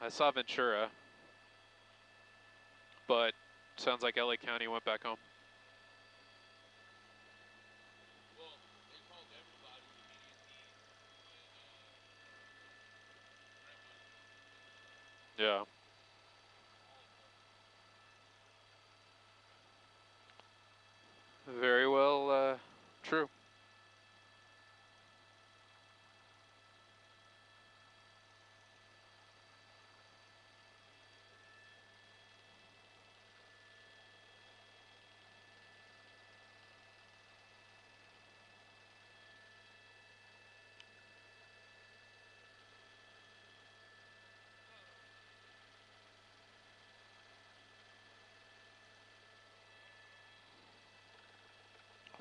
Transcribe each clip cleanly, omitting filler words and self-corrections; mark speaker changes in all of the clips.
Speaker 1: I saw Ventura, but sounds like LA County went back home.
Speaker 2: Well, they called everybody immediately in Brentwood.
Speaker 1: Yeah. Very well, true.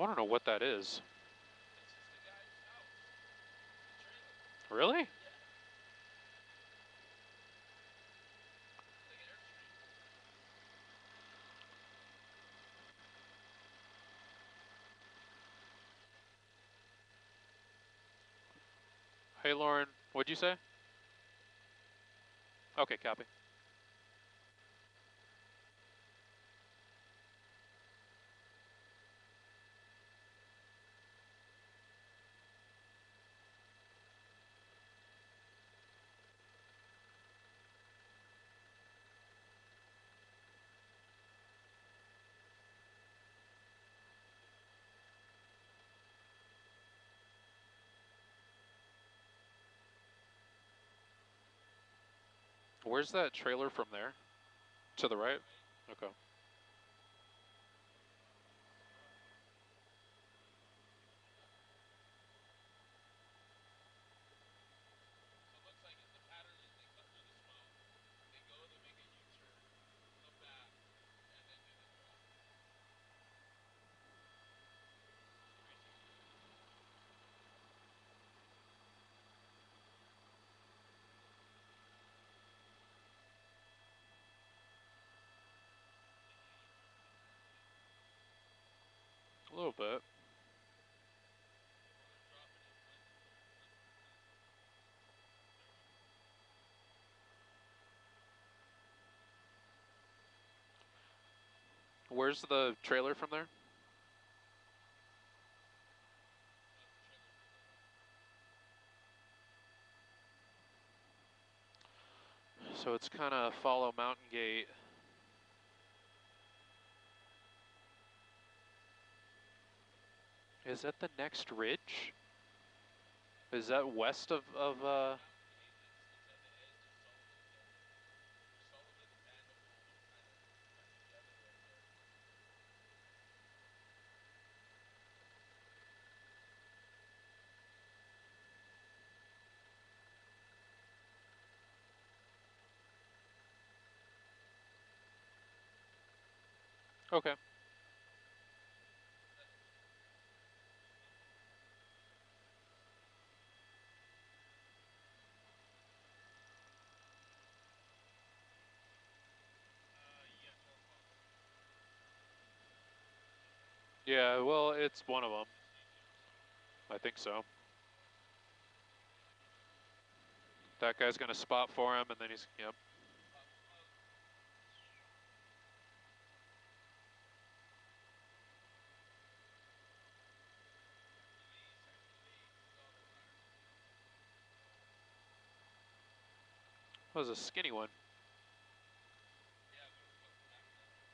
Speaker 1: I want to know what that is.
Speaker 2: That's just the guy's house. The trailer.
Speaker 1: Really?
Speaker 2: Yeah. It's like an Airstream.
Speaker 1: Hey, Lauren, what'd you say? Okay, copy. Where's that trailer from there? To the right?
Speaker 2: Right.
Speaker 1: Okay.
Speaker 2: So it looks like the pattern is they cut through the smoke, they go, they make a U-turn, come back, and then do the drop. 360.
Speaker 1: A little bit.
Speaker 2: Well, they're dropping in Brentwood now.
Speaker 1: Where's the trailer from there?
Speaker 2: The trailer from the right.
Speaker 1: So it's kind of follow Mountain Gate. Is that the next ridge? Is that west of
Speaker 2: Mountain Gate is at the edge of Sullivan Canyon. There's Sullivan and Mandible kind of together right there.
Speaker 1: okay.
Speaker 2: Yeah, 12 o'clock.
Speaker 1: Yeah, well, it's one of them.
Speaker 2: Just CGTN.
Speaker 1: I think so. That guy's gonna spot for him, and then he's, yep.
Speaker 2: Pop, pop. Release, auto fire.
Speaker 1: That was a skinny one.
Speaker 2: Yeah, but it was fucking packed up.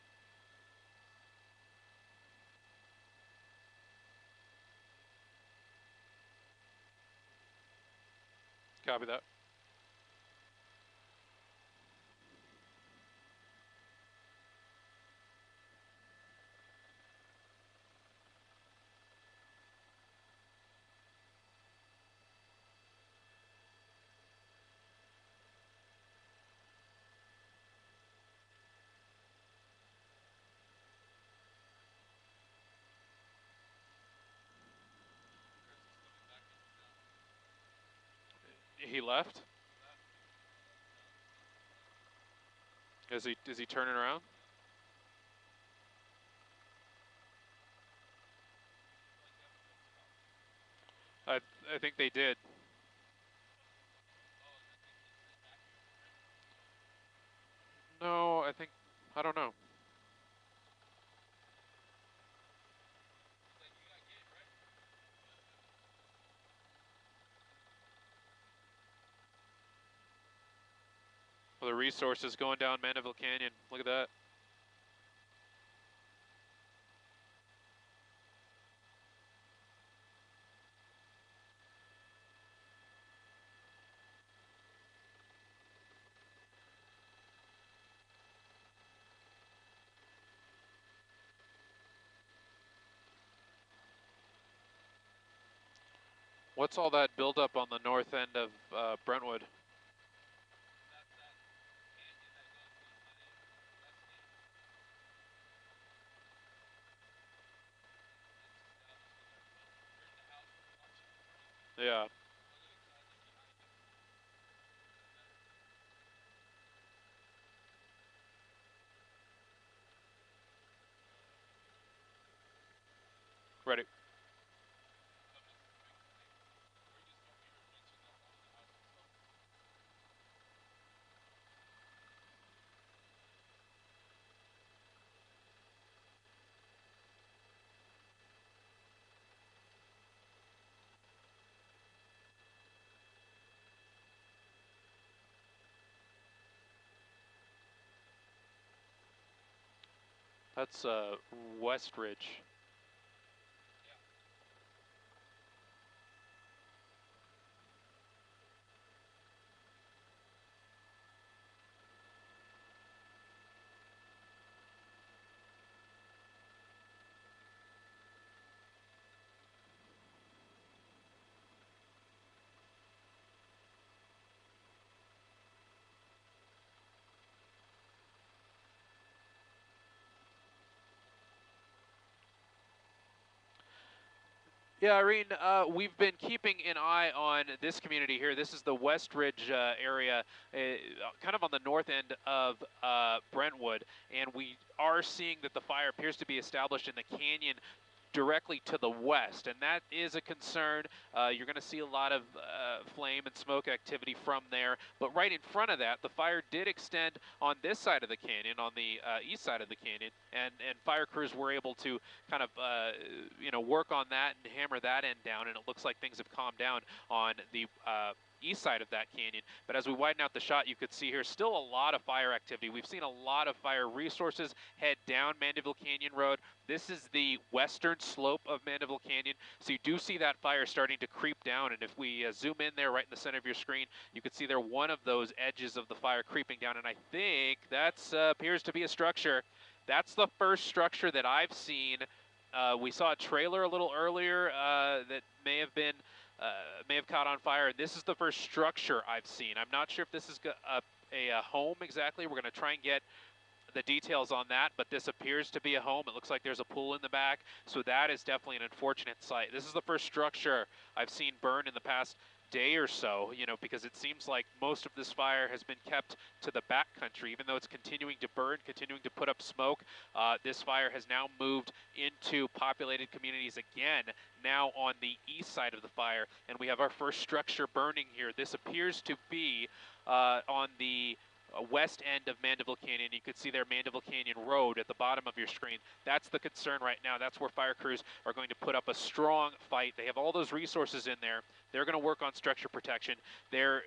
Speaker 1: Copy that.
Speaker 2: Chris is coming back into town.
Speaker 1: He left?
Speaker 2: He left. Left town.
Speaker 1: Is he turning around?
Speaker 2: Yep. Looks like they have a pit stop.
Speaker 1: I I think they did.
Speaker 2: Oh, and then they evacuated Brentwood.
Speaker 1: think, I don't know.
Speaker 2: Like, you got game, right?
Speaker 1: Well, the resources going down Mandeville Canyon. Look at that. What's all that buildup on the north end of Brentwood?
Speaker 2: That's that canyon that goes east and west in. It's established in there. So here's the house we're watching burning.
Speaker 1: Yeah.
Speaker 2: Look exactly behind it. Right there.
Speaker 1: Ready.
Speaker 2: I must have fixed the thing. Or you just told me you were mentioning that on the house and stuff.
Speaker 1: That's West Ridge.
Speaker 2: Yeah.
Speaker 1: Yeah, Irene, we've been keeping an eye on this community here. This is the West Ridge area, kind of on the north end of Brentwood, and we are seeing that the fire appears to be established in the canyon directly to the west, and that is a concern. You're going to see a lot of flame and smoke activity from there, but right in front of that, the fire did extend on this side of the canyon, on the east side of the canyon, and fire crews were able to kind of work on that and hammer that end down, and it looks like things have calmed down on the east side of that canyon. But as we widen out the shot, you could see here still a lot of fire activity. We've seen a lot of fire resources head down Mandeville Canyon Road. This is the western slope of Mandeville Canyon, so you do see that fire starting to creep down, and if we zoom in there right in the center of your screen, you can see there one of those edges of the fire creeping down, and I think that appears to be a structure. That's the first structure that I've seen. We saw a trailer a little earlier that may have caught on fire. This is the first structure I've seen. I'm not sure if this is a home exactly. We're going to try and get the details on that, but this appears to be a home. It looks like there's a pool in the back, so that is definitely an unfortunate sight. This is the first structure I've seen burn in the past day or so, because it seems like most of this fire has been kept to the back country. Even though it's continuing to burn, continuing to put up smoke, this fire has now moved into populated communities again, now on the east side of the fire, and we have our first structure burning here. This appears to be on the west end of Mandeville Canyon. You can see there Mandeville Canyon Road at the bottom of your screen. That's the concern right now. That's where fire crews are going to put up a strong fight. They have all those resources in there. They're going to work on structure protection. The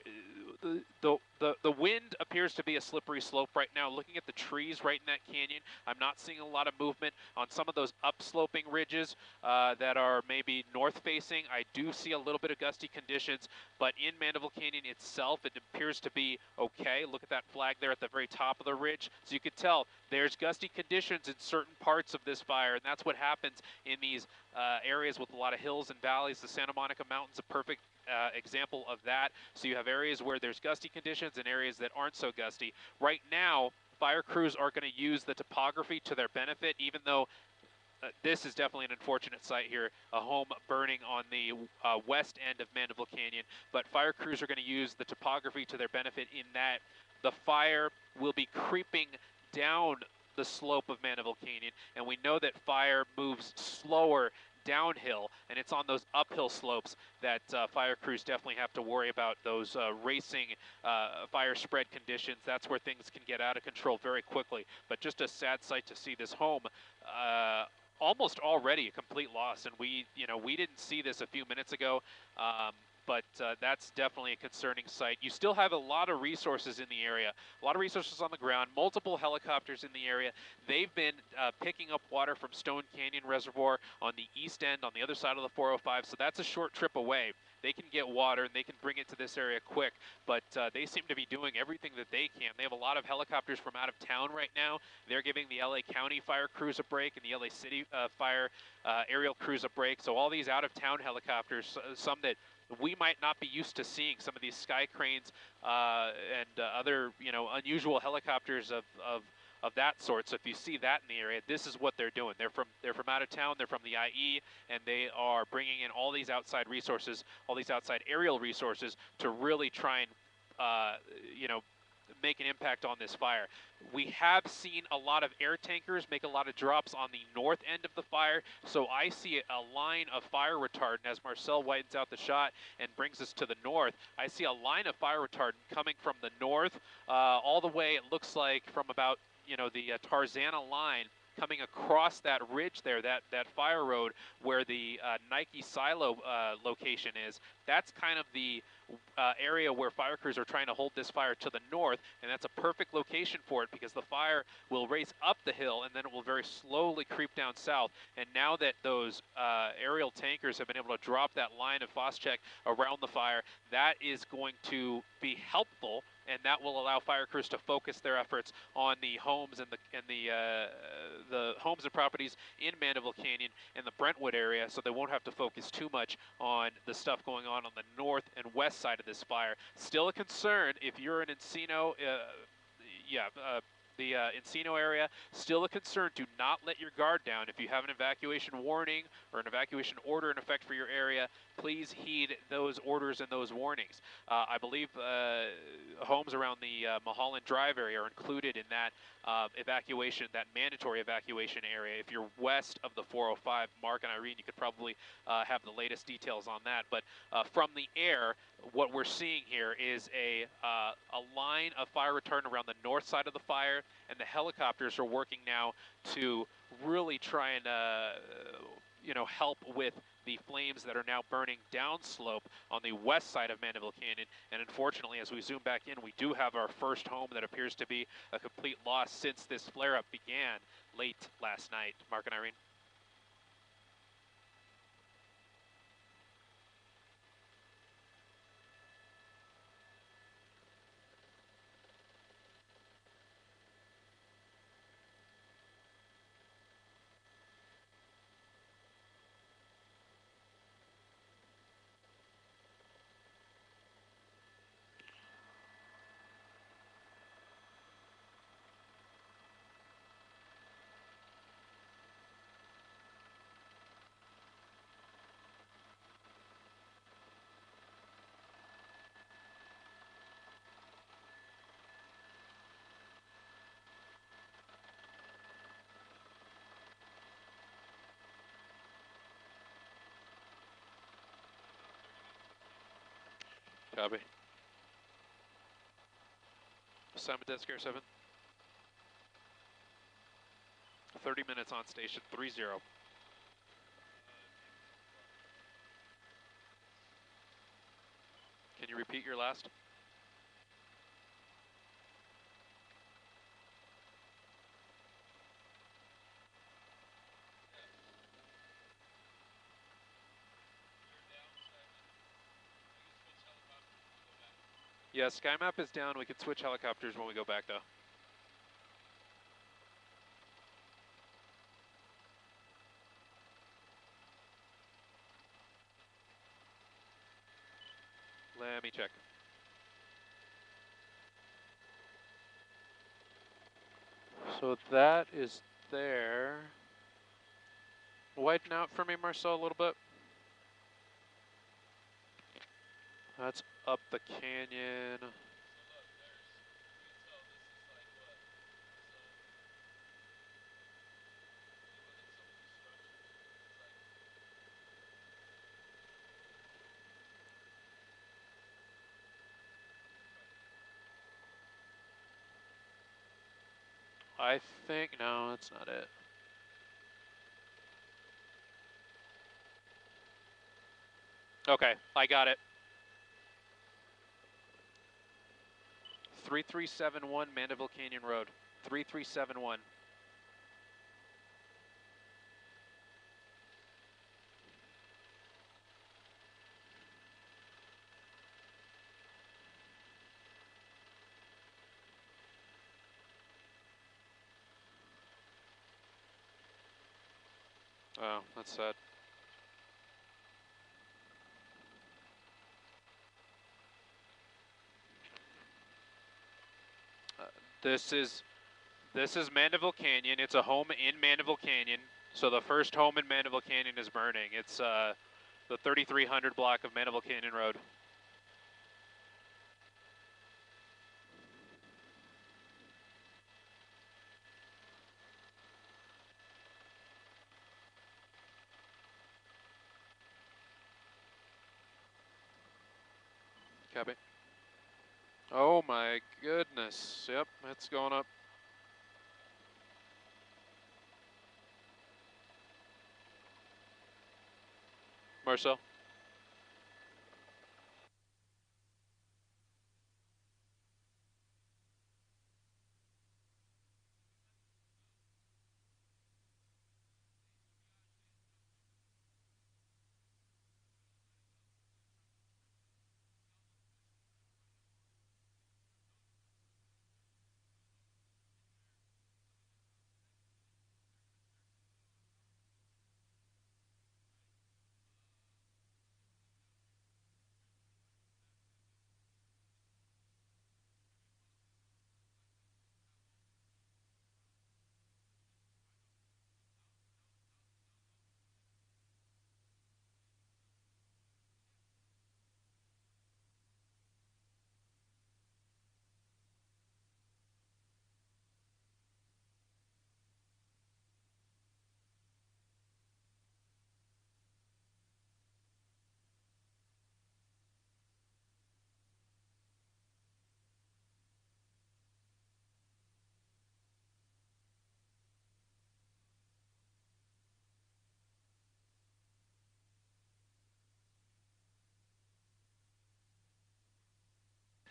Speaker 1: wind appears to be a slippery slope right now. Looking at the trees right in that canyon, I'm not seeing a lot of movement on some of those upsloping ridges that are maybe north facing. I do see a little bit of gusty conditions, but in Mandeville Canyon itself, it appears to be okay. Look at that flag there at the very top of the ridge. So you can tell there's gusty conditions in certain parts of this fire, and that's what happens in these areas with a lot of hills and valleys. The Santa Monica Mountain's a perfect example of that. So you have areas where there's gusty conditions and areas that aren't so gusty. Right now, fire crews are going to use the topography to their benefit, even though this is definitely an unfortunate sight here, a home burning on the west end of Mandeville Canyon, but fire crews are going to use the topography to their benefit in that the fire will be creeping down the slope of Mandeville Canyon, and we know that fire moves slower downhill, and it's on those uphill slopes that fire crews definitely have to worry about those racing fire spread conditions. That's where things can get out of control very quickly. But just a sad sight to see this home almost already a complete loss, and we didn't see this a few minutes ago. But that's definitely a concerning sight. You still have a lot of resources in the area, a lot of resources on the ground, multiple helicopters in the area. They've been picking up water from Stone Canyon Reservoir on the east end, on the other side of the 405, so that's a short trip away. They can get water and they can bring it to this area quick, but they seem to be doing everything that they can. They have a lot of helicopters from out of town right now. They're giving the LA County fire crews a break and the LA City fire aerial crews a break. So all these out of town helicopters, some that we might not be used to seeing, some of these sky cranes and other unusual helicopters of that sort. So if you see that in the area, this is what they're doing. They're from out of town. They're from the IE, and they are bringing in all these outside resources, all these outside aerial resources to really try and make an impact on this fire. We have seen a lot of air tankers make a lot of drops on the north end of the fire, so I see a line of fire retardant as Marcel widens out the shot and brings us to the north. I see a line of fire retardant coming from the north all the way, it looks like, from about the Tarzana line, coming across that ridge there, that fire road where the Nike silo location is. That's kind of the area where fire crews are trying to hold this fire to the north, and that's a perfect location for it because the fire will race up the hill and then it will very slowly creep down south. And now that those aerial tankers have been able to drop that line of Phos-Chek around the fire, that is going to be helpful, and that will allow fire crews to focus their efforts on the homes and the homes and properties in Mandeville Canyon and the Brentwood area, so they won't have to focus too much on the stuff going on the north and west side of this fire. Still a concern if you're in Encino, the Encino area, still a concern. Do not let your guard down. If you have an evacuation warning or an evacuation order in effect for your area, please heed those orders and those warnings. I believe homes around the Mulholland Drive area are included in that evacuation, that mandatory evacuation area. If you're west of the 405, Mark and Irene, you could probably have the latest details on that. But from the air, what we're seeing here is a line of fire retardant around the north side of the fire, and the helicopters are working now to really try and help with the flames that are now burning downslope on the west side of Mandeville Canyon. And unfortunately, as we zoom back in, we do have our first home that appears to be a complete loss since this flare-up began late last night. Mark and Irene. Copy. Simon Dead Scare 7. 30 minutes on station, 3-0. Can you repeat your last? Yeah, SkyMap is down. We can switch helicopters when we go back, though. Let me check. So that is there. Widen out for me, Marcel, a little bit. That's up the canyon. I think, no, that's not it. Okay, I got it. 3371 Mandeville Canyon Road. 3371. Oh, that's sad. Uh, this is Mandeville Canyon. It's a home in Mandeville Canyon. So the first home in Mandeville Canyon is burning. It's the 3300 block of Mandeville Canyon Road. Copy. Oh my goodness. Yep, it's going up. Marcel.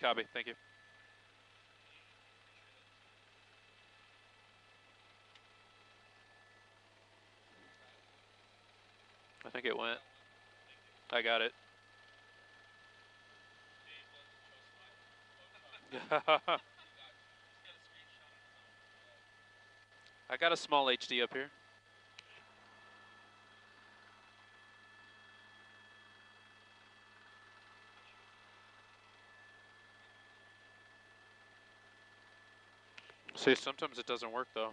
Speaker 1: Copy. Thank you. I think it went. I got it. I got a small HD up here. See, sometimes it doesn't work though.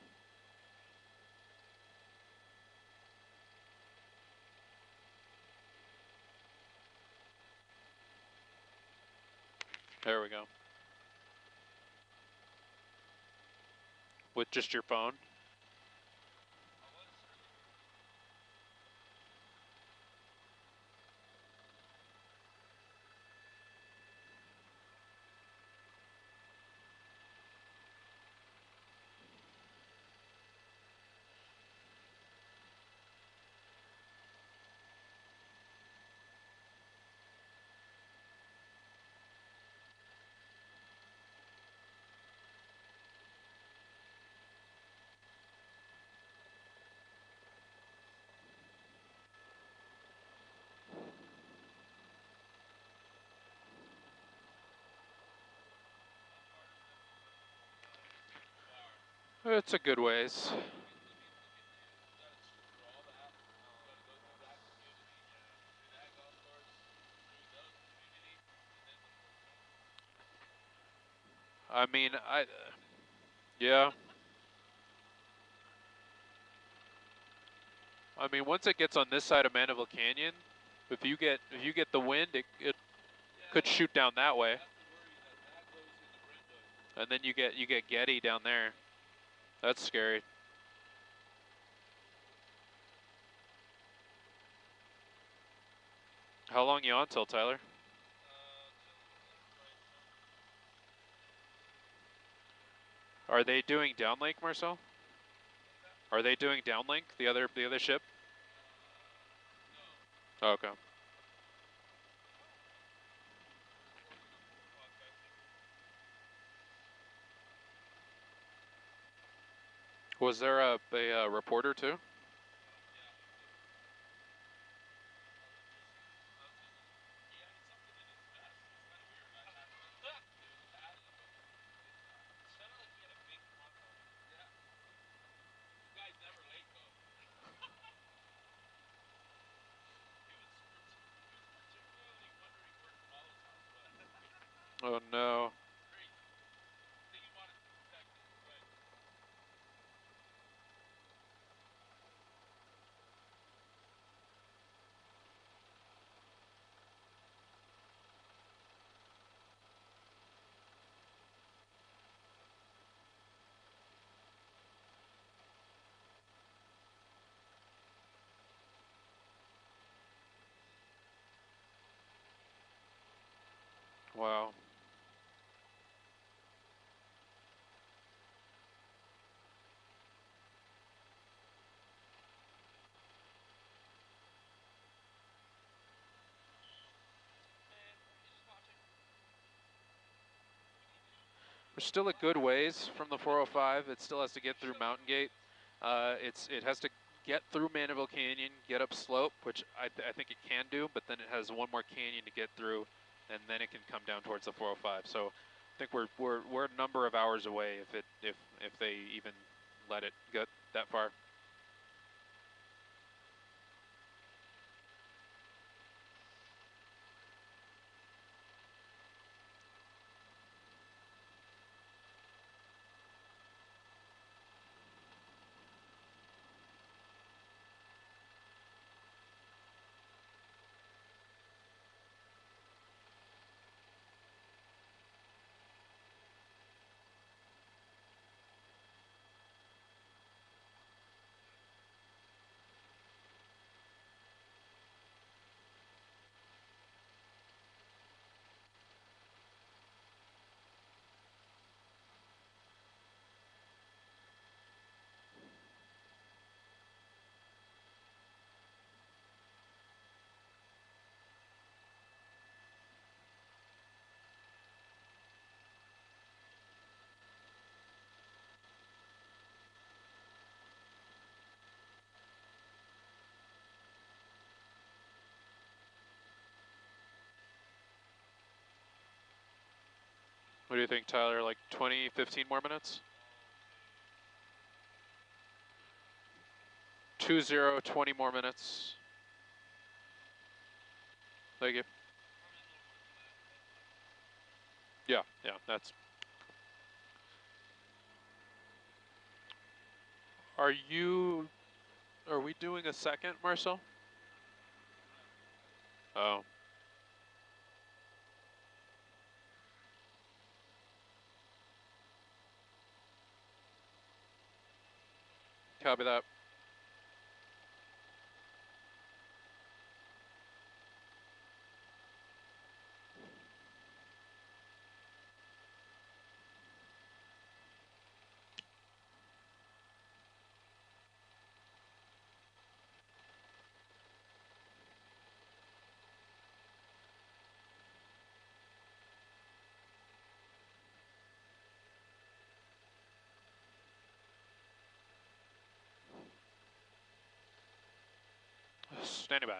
Speaker 1: There we go. With just your phone. It's a good ways. I mean, yeah. I mean, once it gets on this side of Mandeville Canyon, if you get the wind, it could shoot down that way, and then you get Getty down there. That's scary. How long you on till, Tyler? Are they doing downlink, Marcel? Are they doing downlink? The other ship?
Speaker 2: No.
Speaker 1: Oh, okay.
Speaker 2: Before we go 4 o'clock, I think.
Speaker 1: Was there a reporter too?
Speaker 2: Yeah. He had something in his vest. It was kind of weird. I had it was a patty, but it sounded like he had a big front on it. Yeah. This guy's never late though. He was particularly wondering where Kamala's house was.
Speaker 1: Oh no.
Speaker 2: Crazy. I think he wanted to protect his wife.
Speaker 1: Wow.
Speaker 2: Man, he's just watching.
Speaker 1: We're still a good ways from the 405. It still has to get through Mountain Gate. It has to get through Mandeville Canyon, get up slope, which I think it can do, but then it has one more canyon to get through, and then it can come down towards the 405. So I think we're a number of hours away if they even let it get that far. What do you think, Tyler? Like 20, 15 more minutes? 2-0, 20 more minutes. Thank you.
Speaker 2: Probably a little more than that, but
Speaker 1: Yeah, that's. Are we doing a second, Marcel? Oh, copy that. Standing by.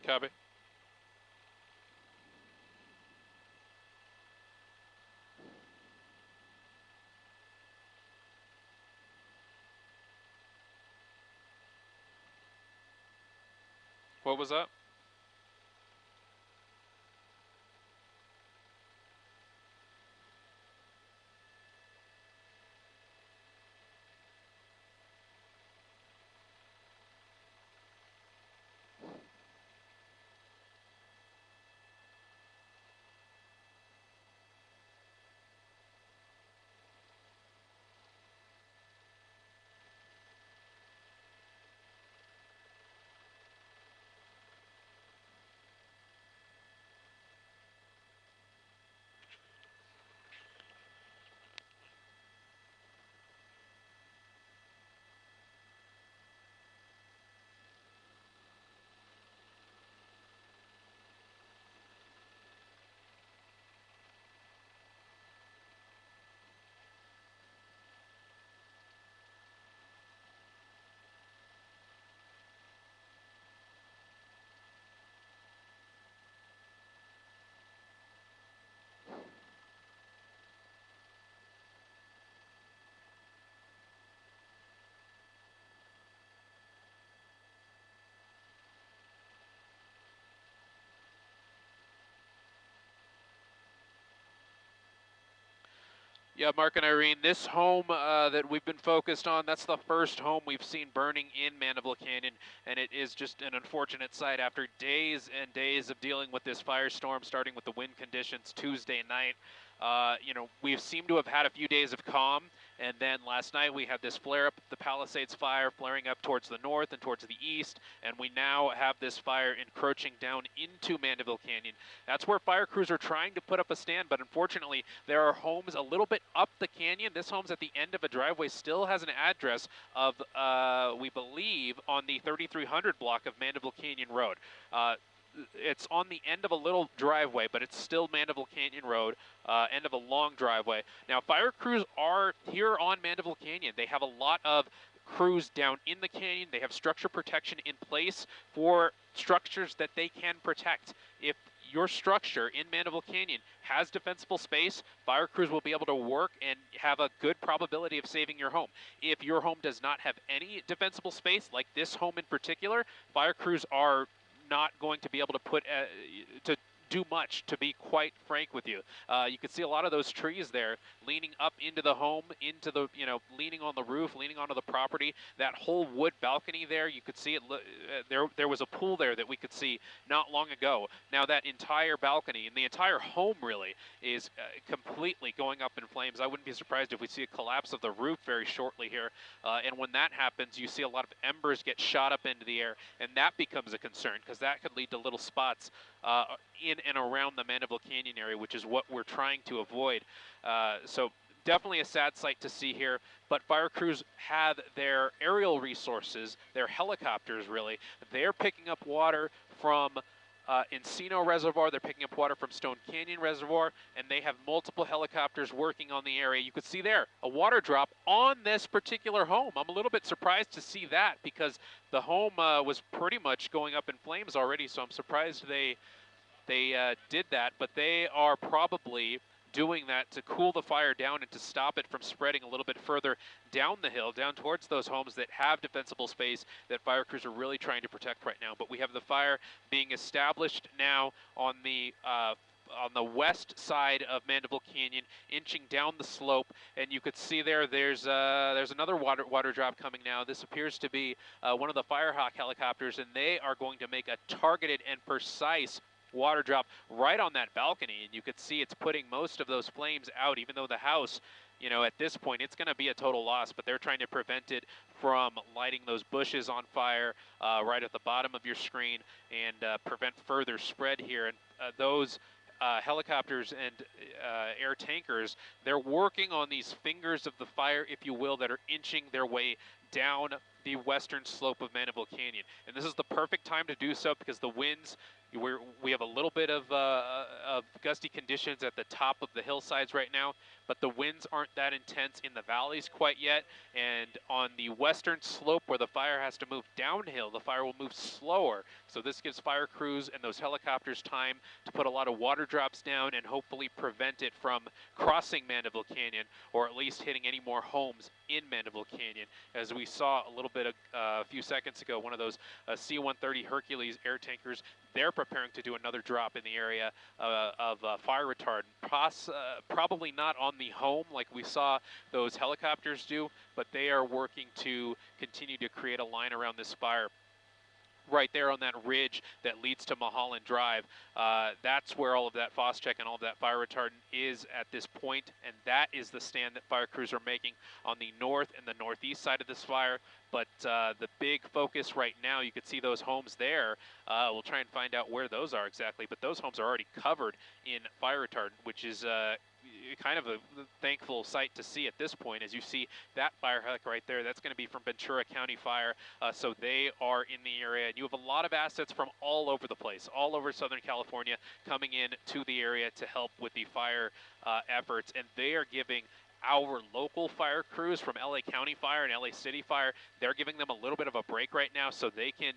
Speaker 1: Copy. What was that? Yeah, Mark and Irene, this home that we've been focused on, that's the first home we've seen burning in Mandeville Canyon, and it is just an unfortunate sight after days and days of dealing with this firestorm, starting with the wind conditions Tuesday night. We seem to have had a few days of calm, and then last night we had this flare up, the Palisades fire flaring up towards the north and towards the east, and we now have this fire encroaching down into Mandeville Canyon. That's where fire crews are trying to put up a stand, but unfortunately there are homes a little bit up the canyon. This home's at the end of a driveway, still has an address of, we believe, on the 3300 block of Mandeville Canyon Road. It's on the end of a little driveway, but it's still Mandeville Canyon Road, end of a long driveway. Now, fire crews are here on Mandeville Canyon. They have a lot of crews down in the canyon. They have structure protection in place for structures that they can protect. If your structure in Mandeville Canyon has defensible space, fire crews will be able to work and have a good probability of saving your home. If your home does not have any defensible space, like this home in particular, fire crews are not going to be able to to do much, to be quite frank with you. You can see a lot of those trees there leaning up into the home, into the, leaning on the roof, leaning onto the property. That whole wood balcony there, you could see it. There was a pool there that we could see not long ago. Now that entire balcony and the entire home really is completely going up in flames. I wouldn't be surprised if we see a collapse of the roof very shortly here. And when that happens, you see a lot of embers get shot up into the air, and that becomes a concern because that could lead to little spots in and around the Mandeville Canyon area, which is what we're trying to avoid. So definitely a sad sight to see here, but fire crews have their aerial resources, their helicopters really. They're picking up water from Encino Reservoir, they're picking up water from Stone Canyon Reservoir, and they have multiple helicopters working on the area. You could see there a water drop on this particular home. I'm a little bit surprised to see that because the home was pretty much going up in flames already, so I'm surprised they did that, but they are probably doing that to cool the fire down and to stop it from spreading a little bit further down the hill, down towards those homes that have defensible space that fire crews are really trying to protect right now. But we have the fire being established now on the west side of Mandeville Canyon, inching down the slope, and you could see there's another water drop coming now. This appears to be one of the Firehawk helicopters, and they are going to make a targeted and precise water drop right on that balcony, and you could see it's putting most of those flames out, even though the house, at this point, it's going to be a total loss, but they're trying to prevent it from lighting those bushes on fire right at the bottom of your screen and prevent further spread here. And those helicopters and air tankers, they're working on these fingers of the fire, if you will, that are inching their way down the western slope of Mandeville Canyon. And this is the perfect time to do so because the winds, we have a little bit of gusty conditions at the top of the hillsides right now, but the winds aren't that intense in the valleys quite yet. And on the western slope where the fire has to move downhill, the fire will move slower. So this gives fire crews and those helicopters time to put a lot of water drops down and hopefully prevent it from crossing Mandeville Canyon, or at least hitting any more homes in Mandeville Canyon. As we saw a little bit a few seconds ago, one of those C-130 Hercules air tankers, they're preparing to do another drop in the area of fire retardant. Probably not on the home like we saw those helicopters do, but they are working to continue to create a line around this fire. Right there on that ridge that leads to Mulholland Drive. That's where all of that Phos-Chek and all of that fire retardant is at this point, and that is the stand that fire crews are making on the north and the northeast side of this fire. But the big focus right now, you can see those homes there. We'll try and find out where those are exactly, but those homes are already covered in fire retardant, which is kind of a thankful sight to see at this point. As you see that fire helic right there, that's going to be from Ventura County Fire, so they are in the area. And you have a lot of assets from all over the place, all over Southern California, coming in to the area to help with the fire efforts, and they are giving our local fire crews from LA County Fire and LA City Fire, they're giving them a little bit of a break right now, so they can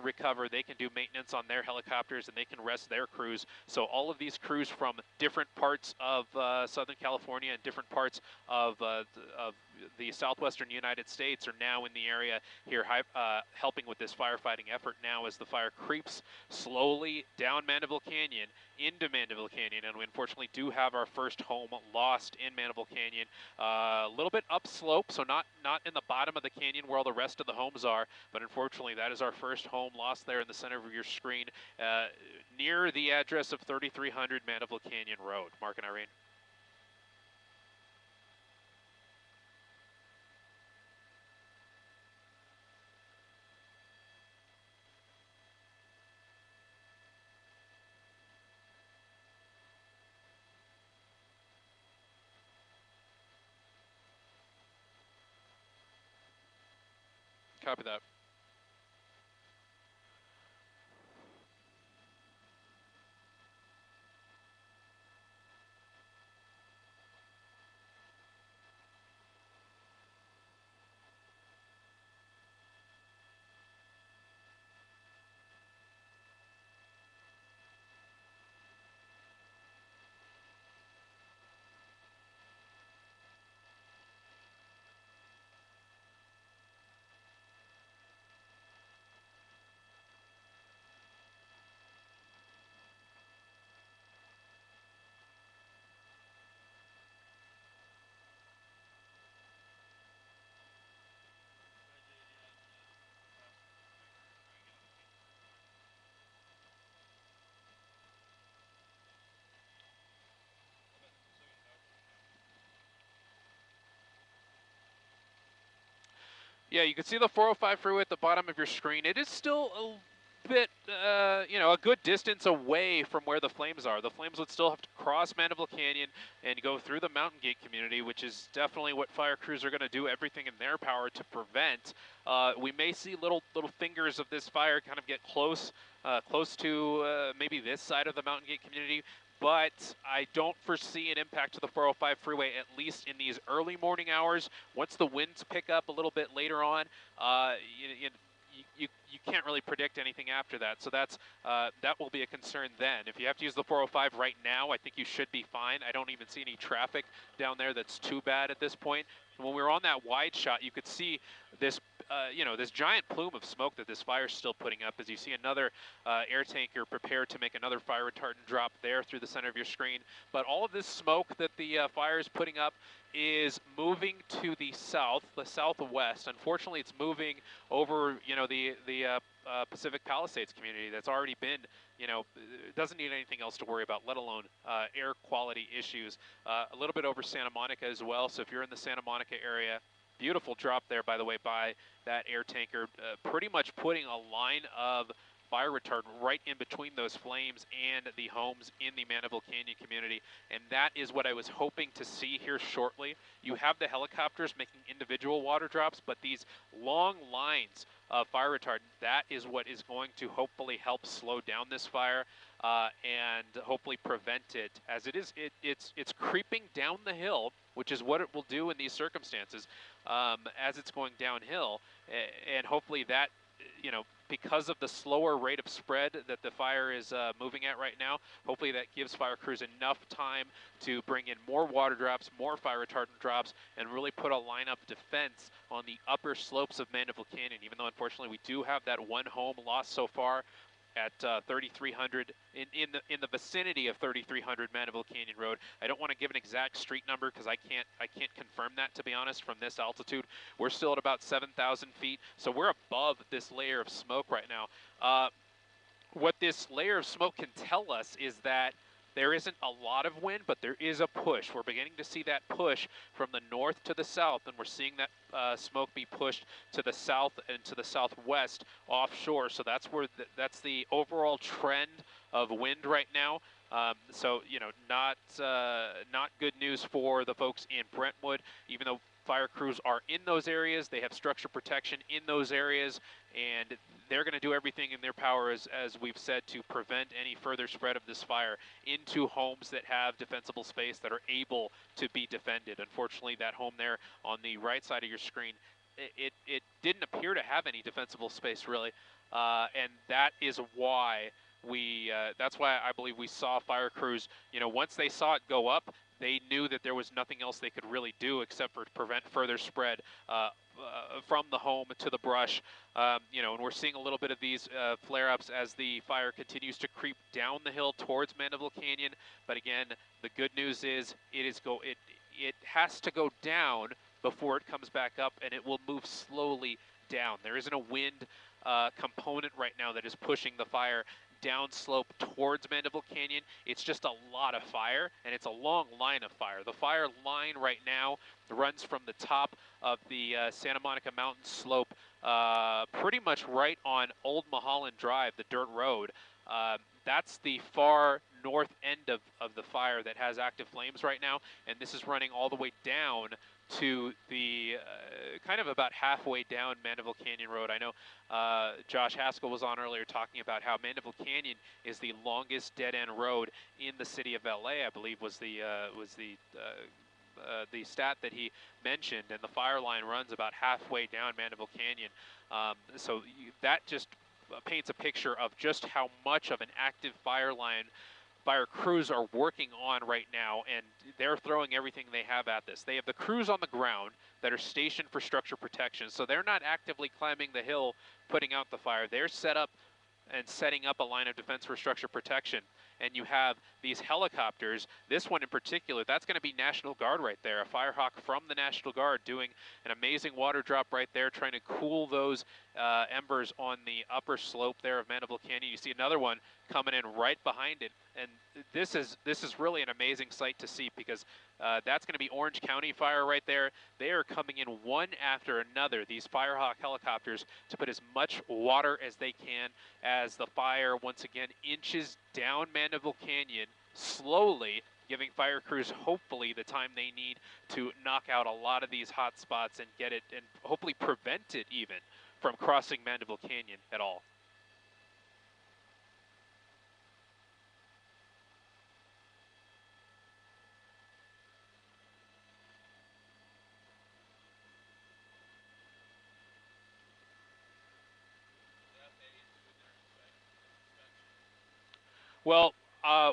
Speaker 1: recover, they can do maintenance on their helicopters, and they can rest their crews. So all of these crews from different parts of Southern California and different parts of the southwestern United States are now in the area here, helping with this firefighting effort now as the fire creeps slowly down Mandeville Canyon into Mandeville Canyon, and we unfortunately do have our first home lost in Mandeville Canyon. A little bit upslope, so not in the bottom of the canyon where all the rest of the homes are, but unfortunately that is our first home lost there in the center of your screen, near the address of 3300 Mandeville Canyon Road. Mark and Irene. Copy that. Yeah, you can see the 405 freeway at the bottom of your screen. It is still a bit, a good distance away from where the flames are. The flames would still have to cross Mandeville Canyon and go through the Mountain Gate community, which is definitely what fire crews are going to do everything in their power to prevent. We may see little fingers of this fire kind of get close to maybe this side of the Mountain Gate community, but I don't foresee an impact to the 405 freeway, at least in these early morning hours. Once the winds pick up a little bit later on, you can't really predict anything after that. So that will be a concern then. If you have to use the 405 right now, I think you should be fine. I don't even see any traffic down there that's too bad at this point. When we were on that wide shot, you could see this, this giant plume of smoke that this fire is still putting up, as you see another air tanker prepared to make another fire retardant drop there through the center of your screen. But all of this smoke that the fire is putting up is moving to the southwest. Unfortunately, it's moving over, the Pacific Palisades community that's already been, doesn't need anything else to worry about, let alone air quality issues. A little bit over Santa Monica as well. So if you're in the Santa Monica area, beautiful drop there, by the way, by that air tanker, pretty much putting a line of fire retardant right in between those flames and the homes in the Mandeville Canyon community. And that is what I was hoping to see here shortly. You have the helicopters making individual water drops, but these long lines of fire retardant, that is what is going to hopefully help slow down this fire and hopefully prevent it, as it's creeping down the hill, which is what it will do in these circumstances as it's going downhill, and hopefully that, because of the slower rate of spread that the fire is moving at right now, hopefully that gives fire crews enough time to bring in more water drops, more fire retardant drops, and really put a lineup defense on the upper slopes of Mandeville Canyon, even though unfortunately we do have that one home lost so far at 3300 in the vicinity of 3300 Mandeville Canyon Road. I don't want to give an exact street number because I can't confirm that, to be honest, from this altitude. We're still at about 7,000 feet, so we're above this layer of smoke right now. What this layer of smoke can tell us is that there isn't a lot of wind, but there is a push. We're beginning to see that push from the north to the south, and we're seeing that smoke be pushed to the south and to the southwest offshore. So that's where that's the overall trend of wind right now. So not good news for the folks in Brentwood. Even though fire crews are in those areas, they have structure protection in those areas, and they're going to do everything in their power, as we've said, to prevent any further spread of this fire into homes that have defensible space that are able to be defended. Unfortunately, that home there on the right side of your screen, it didn't appear to have any defensible space really, and that is why that's why I believe we saw fire crews, once they saw it go up, they knew that there was nothing else they could really do except for prevent further spread from the home to the brush. And we're seeing a little bit of these flare-ups as the fire continues to creep down the hill towards Mandeville Canyon. But again, the good news is it has to go down before it comes back up, and it will move slowly down. There isn't a wind component right now that is pushing the fire downslope towards Mandeville Canyon. It's just a lot of fire, and it's a long line of fire. The fire line right now runs from the top of the Santa Monica Mountain slope pretty much right on Old Mulholland Drive, the dirt road. That's the far north end of the fire that has active flames right now, and this is running all the way down to the kind of about halfway down Mandeville Canyon Road. I know Josh Haskell was on earlier talking about how Mandeville Canyon is the longest dead-end road in the city of LA, I believe was the stat that he mentioned, and the fire line runs about halfway down Mandeville Canyon. So that just paints a picture of just how much of an active fire crews are working on right now, and they're throwing everything they have at this. They have the crews on the ground that are stationed for structure protection, so they're not actively climbing the hill putting out the fire. They're set up and setting up a line of defense for structure protection. And you have these helicopters, this one in particular, that's going to be National Guard right there, a Firehawk from the National Guard doing an amazing water drop right there, trying to cool those embers on the upper slope there of Mandeville Canyon. You see another one coming in right behind it, and this is really an amazing sight to see, because that's going to be Orange County Fire right there. They are coming in one after another, these Firehawk helicopters, to put as much water as they can as the fire once again inches down Mandeville Canyon slowly, giving fire crews hopefully the time they need to knock out a lot of these hot spots and get it, and hopefully prevent it even from crossing Mandeville Canyon at all. Well,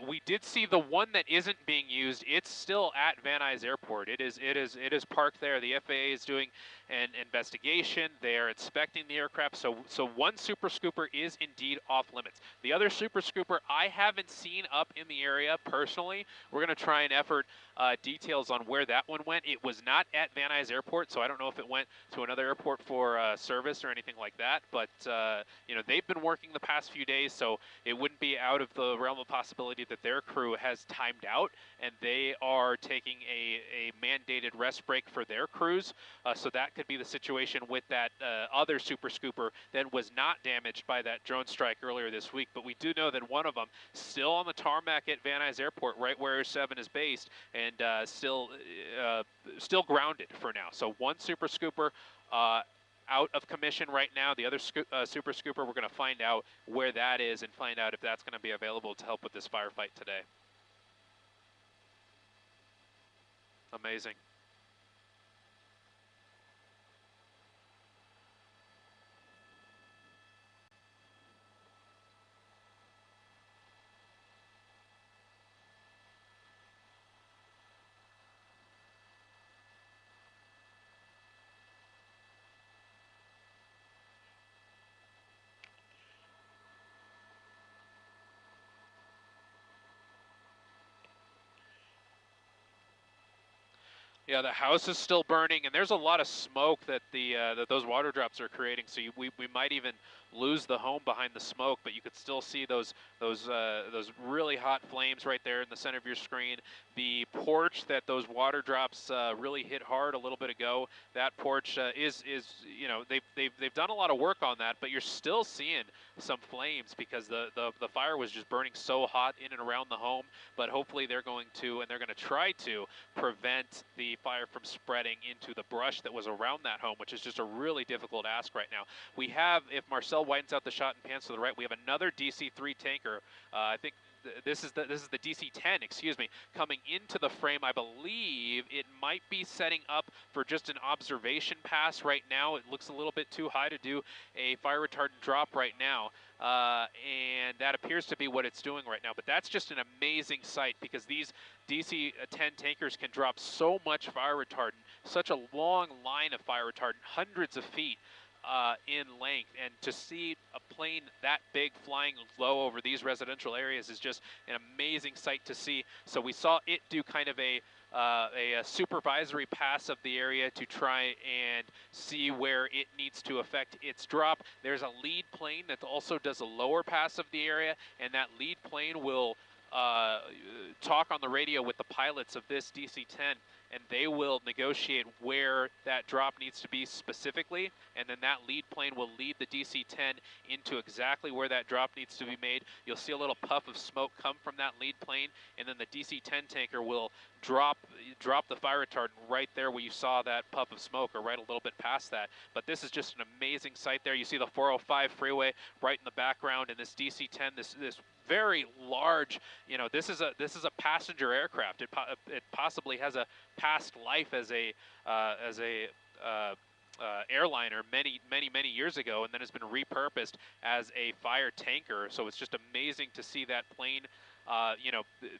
Speaker 1: we did see the one that isn't being used. It's still at Van Nuys Airport. It is parked there. The FAA is doing an investigation. They are inspecting the aircraft. So one Super Scooper is indeed off limits. The other Super Scooper I haven't seen up in the area personally. We're going to try and effort details on where that one went. It was not at Van Nuys Airport, so I don't know if it went to another airport for service or anything like that. But they've been working the past few days, so it wouldn't be out of the realm of possibility that their crew has timed out and they are taking a mandated rest break for their crews. So that could be the situation with that other Super Scooper that was not damaged by that drone strike earlier this week. But we do know that one of them still on the tarmac at Van Nuys Airport, right where 7 is based, and still grounded for now. So one Super Scooper out of commission right now. The other Super Scooper, we're going to find out where that is and find out if that's going to be available to help with this firefight today. Amazing. Yeah, the house is still burning, and there's a lot of smoke that that those water drops are creating. So we might even lose the home behind the smoke, but you could still see those really hot flames right there in the center of your screen. The porch that those water drops really hit hard a little bit ago. That porch is they've done a lot of work on that, but you're still seeing some flames because the fire was just burning so hot in and around the home. But hopefully they're going to try to prevent the fire from spreading into the brush that was around that home, which is just a really difficult ask right now. We have, if Marcel widens out the shot and pans to the right, we have another DC-3 tanker. I think this is the DC-10, excuse me, coming into the frame. I believe it might be setting up for just an observation pass right now. It looks a little bit too high to do a fire retardant drop right now. And that appears to be what it's doing right now. But that's just an amazing sight because these DC-10 tankers can drop so much fire retardant, such a long line of fire retardant, hundreds of feet in length. And to see a plane that big flying low over these residential areas is just an amazing sight to see. So we saw it do kind of a supervisory pass of the area to try and see where it needs to affect its drop. There's a lead plane that also does a lower pass of the area, and that lead plane will talk on the radio with the pilots of this DC-10, and they will negotiate where that drop needs to be specifically, and then that lead plane will lead the DC-10 into exactly where that drop needs to be made. You'll see a little puff of smoke come from that lead plane, and then the DC-10 tanker will drop the fire retardant right there where you saw that puff of smoke, or right a little bit past that. But this is just an amazing sight there. You see the 405 freeway right in the background, and this DC-10, this very large, this is a passenger aircraft. It possibly has a past life as a airliner many years ago, and then has been repurposed as a fire tanker. So it's just amazing to see that plane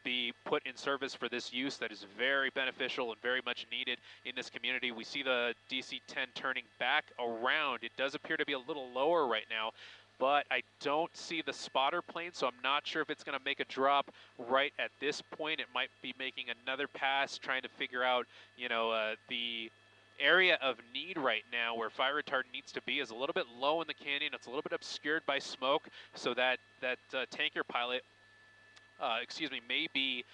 Speaker 1: be put in service for this use that is very beneficial and very much needed in this community. We see the DC-10 turning back around. It does appear to be a little lower right now, but I don't see the spotter plane, so I'm not sure if it's going to make a drop right at this point. It might be making another pass, trying to figure out, the area of need right now where fire retardant needs to be is a little bit low in the canyon. It's a little bit obscured by smoke, so that tanker pilot, may be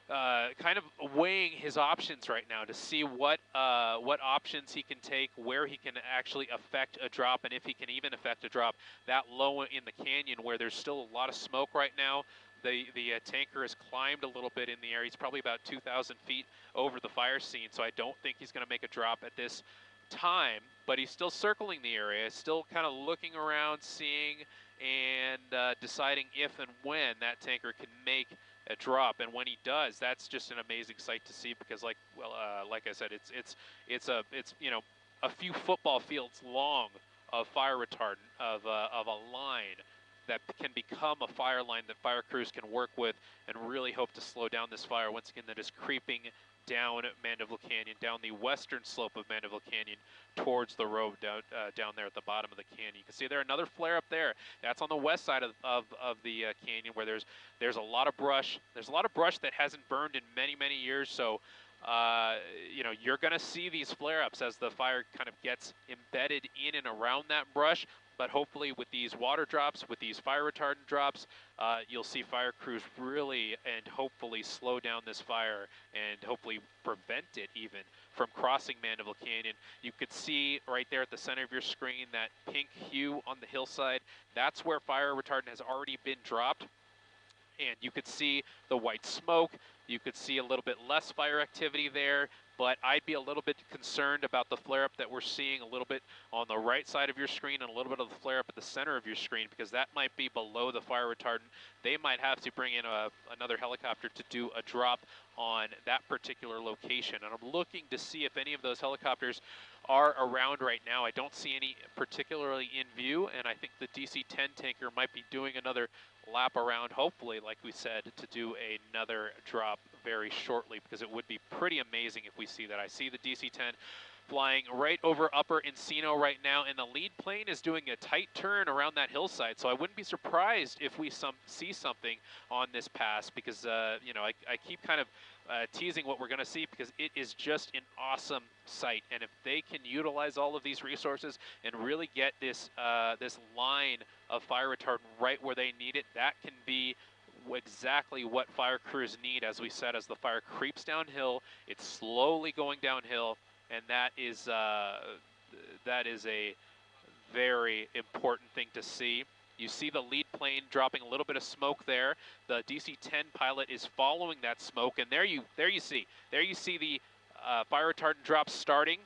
Speaker 1: kind of weighing his options right now to see what options he can take, where he can actually affect a drop, and if he can even affect a drop that low in the canyon where there's still a lot of smoke right now. The tanker has climbed a little bit in the air. He's probably about 2,000 feet over the fire scene, so I don't think he's going to make a drop at this time, but he's still circling the area, still kind of looking around, seeing, and deciding if and when that tanker can make a drop. And when he does, that's just an amazing sight to see, because like I said, it's a few football fields long of fire retardant, of a line that can become a fire line that fire crews can work with and really hope to slow down this fire once again that is creeping down Mandeville Canyon, down the western slope of Mandeville Canyon towards the road down there at the bottom of the canyon. You can see there another flare up there. That's on the west side of the canyon, where there's a lot of brush. There's a lot of brush that hasn't burned in many years, so you're going to see these flare-ups as the fire kind of gets embedded in and around that brush. But hopefully with these water drops, with these fire retardant drops, you'll see fire crews really and hopefully slow down this fire and hopefully prevent it even from crossing Mandeville Canyon. You could see right there at the center of your screen that pink hue on the hillside. That's where fire retardant has already been dropped. And you could see the white smoke. You could see a little bit less fire activity there, but I'd be a little bit concerned about the flare-up that we're seeing a little bit on the right side of your screen and a little bit of the flare-up at the center of your screen, because that might be below the fire retardant. They might have to bring in another helicopter to do a drop on that particular location. And I'm looking to see if any of those helicopters are around right now. I don't see any particularly in view, and I think the DC-10 tanker might be doing another lap around, hopefully, like we said, to do another drop very shortly, because it would be pretty amazing if we see that. I see the DC-10 flying right over Upper Encino right now, and the lead plane is doing a tight turn around that hillside, so I wouldn't be surprised if we see something on this pass, because I keep kind of teasing what we're going to see, because it is just an awesome site. And if they can utilize all of these resources and really get this this line of fire retardant right where they need it, that can be exactly what fire crews need. As we said, as the fire creeps downhill, it's slowly going downhill, and that is a very important thing to see. You see the lead plane dropping a little bit of smoke there. The DC-10 pilot is following that smoke, and there you see the fire retardant drop starting,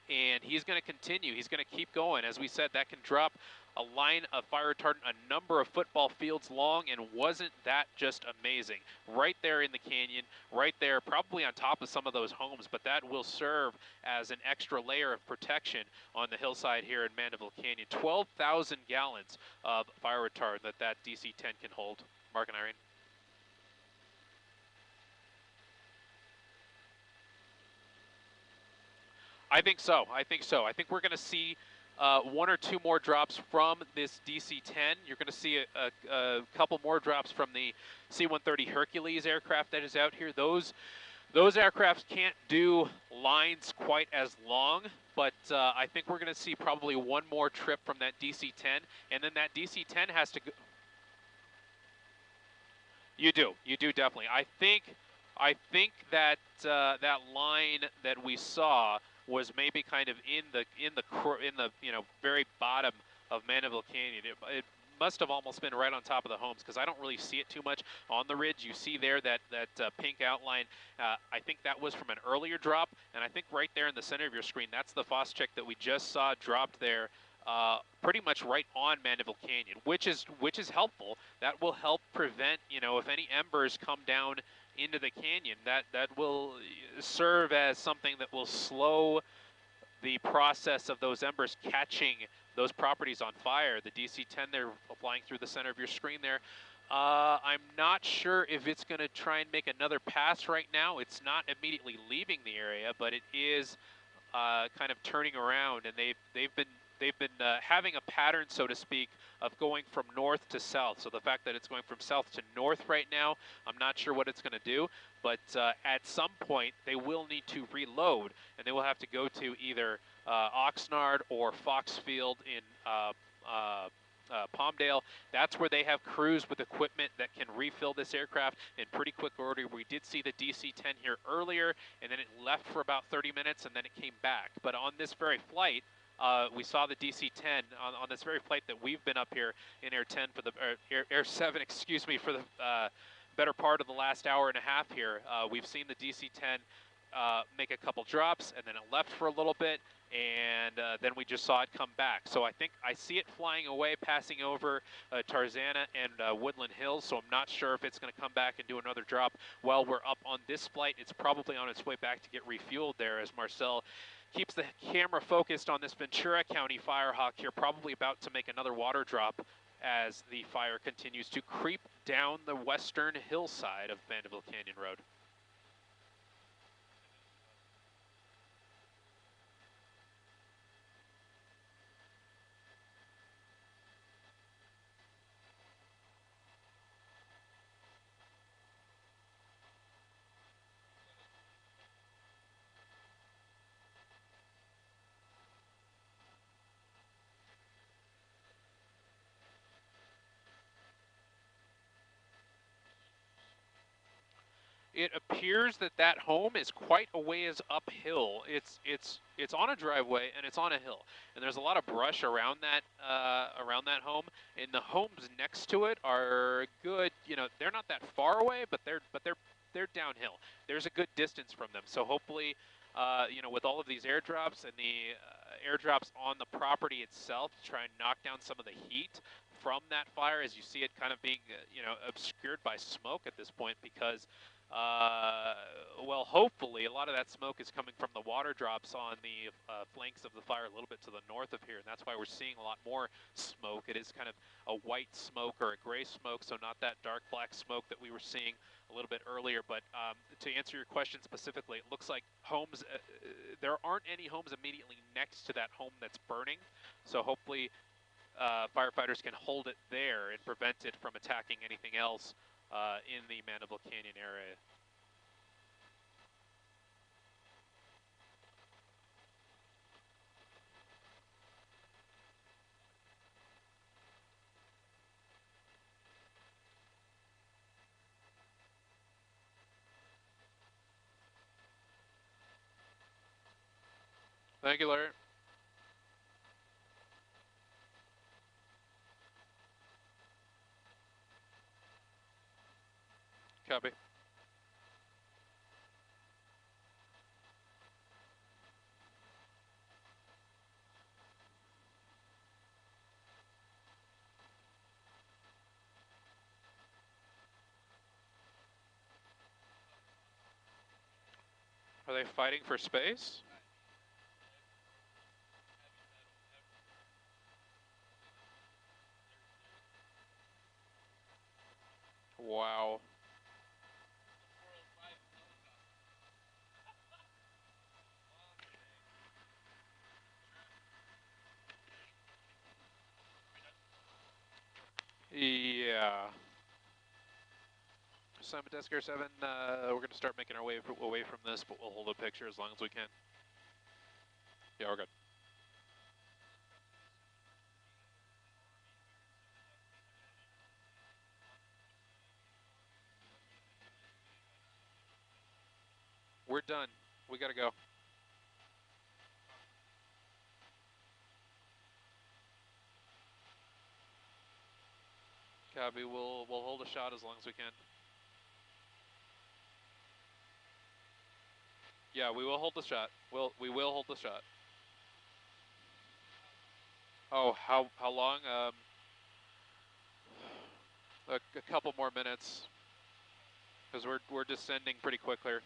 Speaker 1: and he's going to continue. He's going to keep going. As we said, that can drop a line of fire retardant a number of football fields long, and wasn't that just amazing? Right there in the canyon, right there, probably on top of some of those homes, but that will serve as an extra layer of protection on the hillside here in Mandeville Canyon. 12,000 gallons of fire retardant that DC-10 can hold. Mark and Irene. I think so. I think we're going to see one or two more drops from this DC-10. You're going to see a couple more drops from the C-130 Hercules aircraft that is out here. Those aircraft can't do lines quite as long, but I think we're going to see probably one more trip from that DC-10, and then that DC-10 has to go. You do definitely. I think that that line that we saw was maybe kind of in the very bottom of Mandeville Canyon. It must have almost been right on top of the homes, because I don't really see it too much on the ridge. You see there that pink outline. I think that was from an earlier drop, and I think right there in the center of your screen, that's the Phosphcheck that we just saw dropped there. Pretty much right on Mandeville Canyon, which is helpful. That will help prevent, if any embers come down into the canyon, that will serve as something that will slow the process of those embers catching those properties on fire. The DC-10 there flying through the center of your screen there. I'm not sure if it's going to try and make another pass right now. It's not immediately leaving the area, but it is kind of turning around, and they've been having a pattern, so to speak, of going from north to south. So the fact that it's going from south to north right now, I'm not sure what it's going to do, but at some point they will need to reload, and they will have to go to either Oxnard or Foxfield in Palmdale. That's where they have crews with equipment that can refill this aircraft in pretty quick order. We did see the DC-10 here earlier, and then it left for about 30 minutes, and then it came back. But on this very flight, we saw the DC-10 on this very flight that we've been up here in Air 10 for the Air 7, excuse me, for the better part of the last hour and a half here. We've seen the DC-10 make a couple drops, and then it left for a little bit, and then we just saw it come back. So I think I see it flying away, passing over Tarzana and Woodland Hills, so I'm not sure if it's going to come back and do another drop while we're up on this flight. It's probably on its way back to get refueled there, as Marcel keeps the camera focused on this Ventura County Firehawk here, probably about to make another water drop as the fire continues to creep down the western hillside of Mandeville Canyon Road. It appears that that home is quite a ways uphill. It's on a driveway, and it's on a hill, and there's a lot of brush around that home. And the homes next to it are good. They're not that far away, but they're downhill. There's a good distance from them. So hopefully, with all of these airdrops and the airdrops on the property itself, to try and knock down some of the heat from that fire, as you see it kind of being obscured by smoke at this point, because well, hopefully a lot of that smoke is coming from the water drops on the flanks of the fire a little bit to the north of here, and that's why we're seeing a lot more smoke. It is kind of a white smoke or a gray smoke, so not that dark black smoke that we were seeing a little bit earlier. But to answer your question specifically, it looks like homes, there aren't any homes immediately next to that home that's burning, so hopefully firefighters can hold it there and prevent it from attacking anything else in the Mandeville Canyon area. Thank you, Larry. Copy. Are they fighting for space? Wow. Yeah. Simon Desker 7, we're going to start making our way away from this, but we'll hold a picture as long as we can. Yeah, we're good. We're done. We got to go. Copy. We'll hold a shot as long as we can. Yeah, we will hold the shot. We will hold the shot. Oh, how long? A couple more minutes, because we're descending pretty quick here.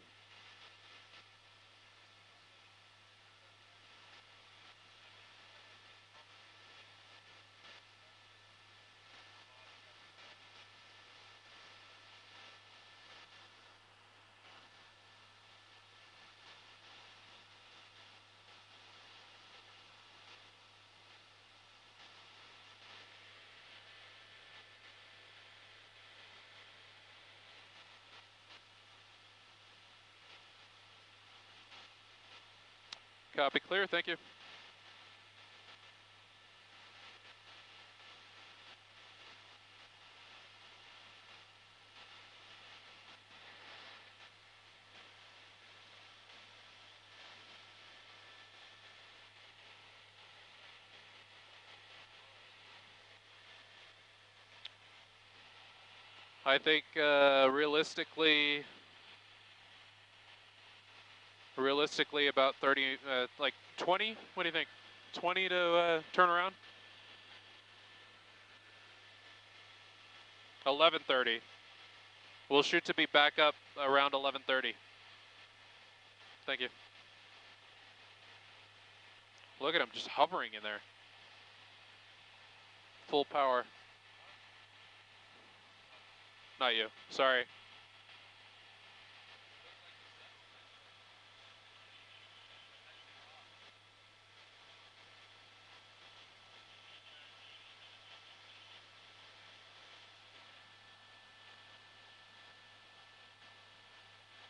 Speaker 1: Copy. Clear. Thank you. I think realistically about 30, like 20. What do you think? 20 to turn around. 11:30. We'll shoot to be back up around 11:30. Thank you. Look at him just hovering in there. Full power. Not you. Sorry.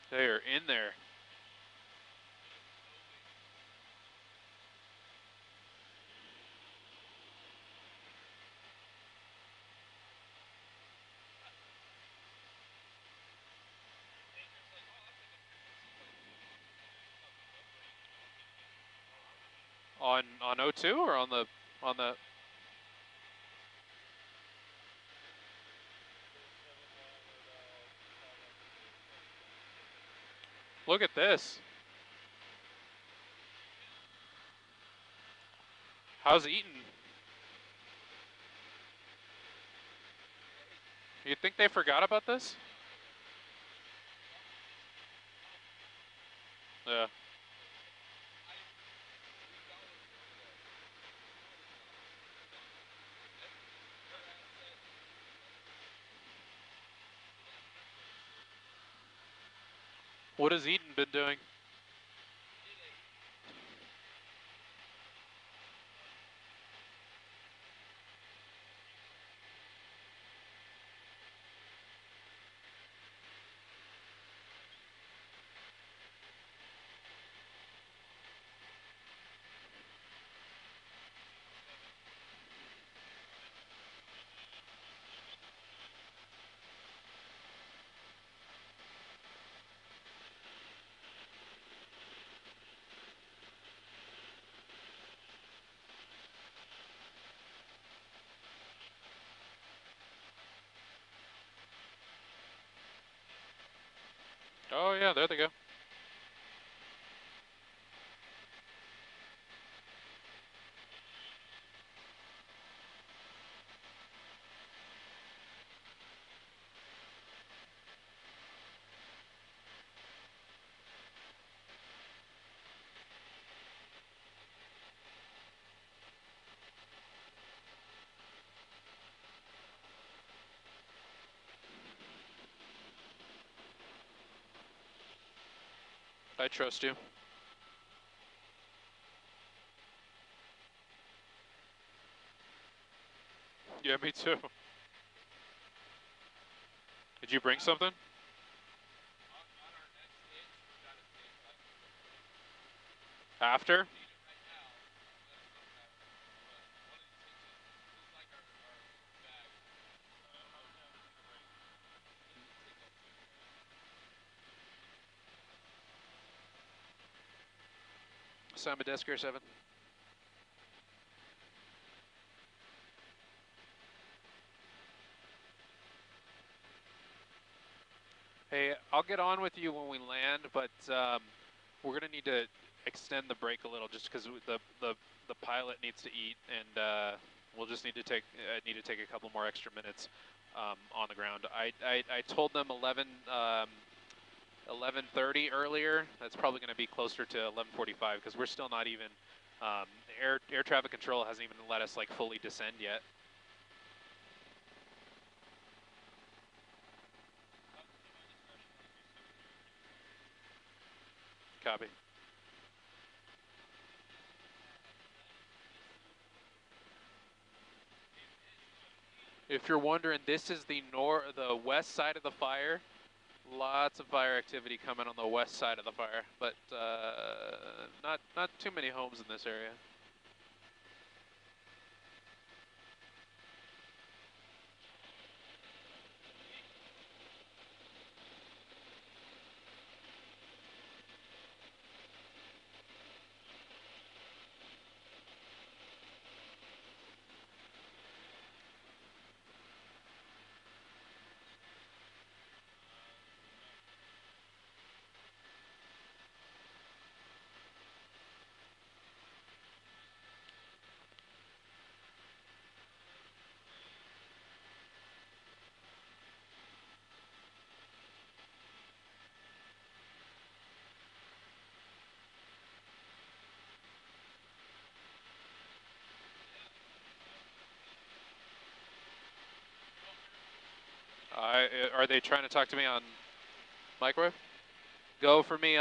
Speaker 1: They're in there. On O2 or on the. Look at this. How's Eaton? You think they forgot about this? Yeah. What has Eaton been doing? there they go. I trust you. Yeah, me too. Did you bring something?
Speaker 2: On our next stage, we got a stage left.
Speaker 1: After?
Speaker 2: Need it right now. Let us know what happens. But one of these hitches, this is like our bag. How was that? Was it right? Take that quick, right?
Speaker 1: Simon Desker 7. Hey, I'll get on with you when we land, but we're gonna need to extend the break a little, just because the pilot needs to eat, and we'll just need to take a couple more extra minutes on the ground. I told them 11:30 earlier. That's probably going to be closer to 11:45 because we're still not even air traffic control hasn't even let us like fully descend yet. Copy. If you're wondering, this is the west side of the fire. Lots of fire activity coming on the west side of the fire, but not too many homes in this area. Are they trying to talk to me on microwave? Go for me.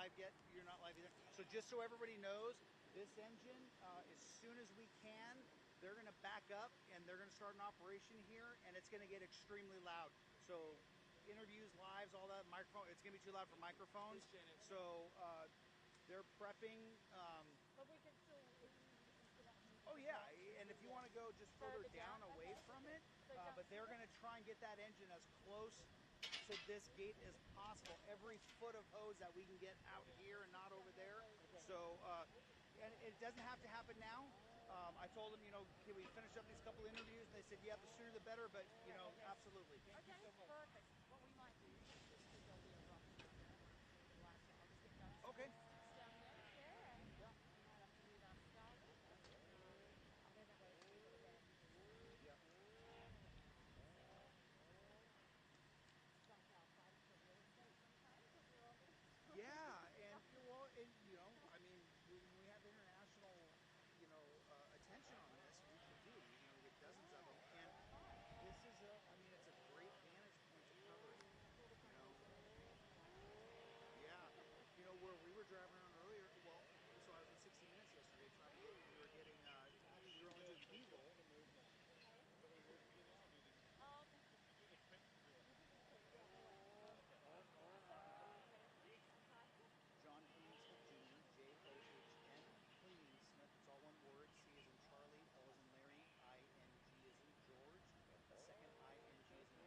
Speaker 3: live yet? You're not live either. So just so everybody knows, this engine, as soon as we can, they're going to back up and they're going to start an operation here, and it's going to get extremely loud. So interviews, lives, all that, microphone, it's going to be too loud for microphones. So they're prepping.
Speaker 4: But we can still
Speaker 3: Oh yeah, and if you want to go just further down away from it, but they're going to try and get that engine as close to this gate as possible. Every foot of hose that we can get out here and not over there. So, and it doesn't have to happen now. I told them, you know, can we finish up these couple interviews? And they said, yeah, the sooner the better, but, you know, absolutely.
Speaker 4: Okay, perfect. What we might do is just because there'll be a rough down there, the last one, I'll just get down some
Speaker 3: Okay.
Speaker 4: down there. Yeah. We might have to leave our starboard. I'll go that way so we've got a better view.
Speaker 3: Yeah.
Speaker 4: Jump out fighting for real estate sometimes when you're on this.
Speaker 3: Yeah, and well, and, you know, I mean, when we have international, you know, attention on this, we do. You know, we get dozens of them, and this is a, I mean, it's a great vantage point to cover it. You know, yeah, you know, where we were driving around earlier. Well, so I was in 60 Minutes yesterday trying to get. We were getting. We were only doing B-roll. John Cleansmith Jr., John Cleansmith, it's all one word. C is in Charlie, L is in Larry, I-N-G is in George. The second I-N-G is in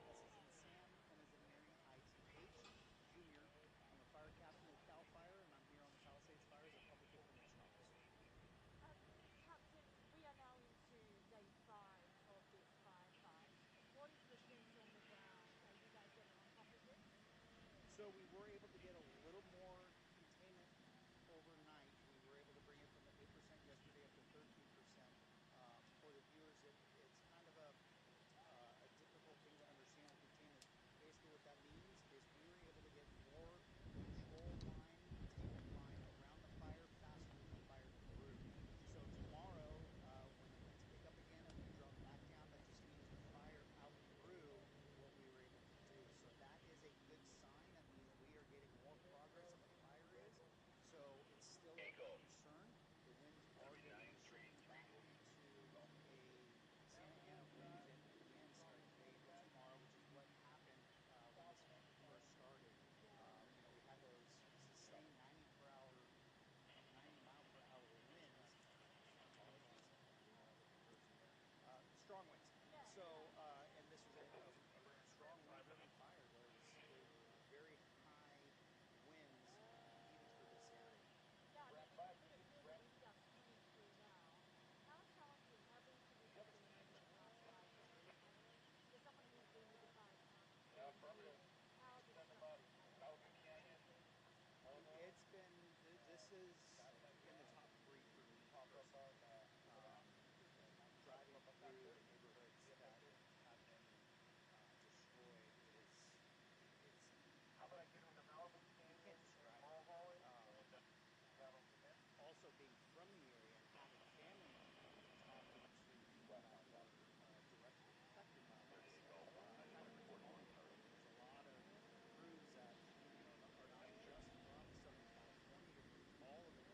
Speaker 3: George, S is in Sam, M is in Mary, I-T-H, Jr. I'm a fire captain with CAL FIRE, and I'm here on the Palisades Fire as a public information officer.
Speaker 4: Captain, we are now into day 5 of this firefight. What is the sense on the ground? Are you guys getting on top of it?
Speaker 3: So we were able to get a little more containment overnight. We were able to bring it from the 8% yesterday up to 13%. For the viewers, it's kind of a difficult thing to understand with containment. Basically what that means is we were able to get more control line, containment line around the fire faster than the fire grew. So tomorrow, when the winds pick up again and we drop back down, that just means the fire outgrew what we were able to do. So that is a good sign. That means we are getting more progress than the fire is. So it's still a concern. The winds are going to be shifting back into a Santa Ana winds and again starting today into tomorrow, which is what happened when this first started. You know, we had those sustained 90 mile per hour winds. Strong winds. So, and this was a strong wind-driven fire. There's very high winds even for this area.
Speaker 4: Yeah, we can feel the wind gusts coming through now. How challenging, how recent has it been over the past 5 days? For someone who's been with the fire department for years, how disruptive has it been?
Speaker 3: It's been, this is in the top 3 for me personally. Driving through the neighborhoods that have been destroyed it's you can't describe it. Also being from the area and having family members and talking to people that were directly affected by this, kind of brings a bond together. There's a lot of crews that, you know, are not just from Southern California. All of the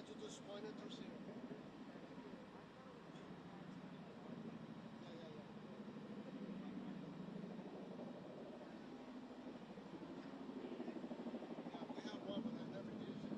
Speaker 5: to just point it through zero.
Speaker 3: And I thought it was a really bad time by our line.
Speaker 5: Yeah. Yeah, we have one, but I never use it.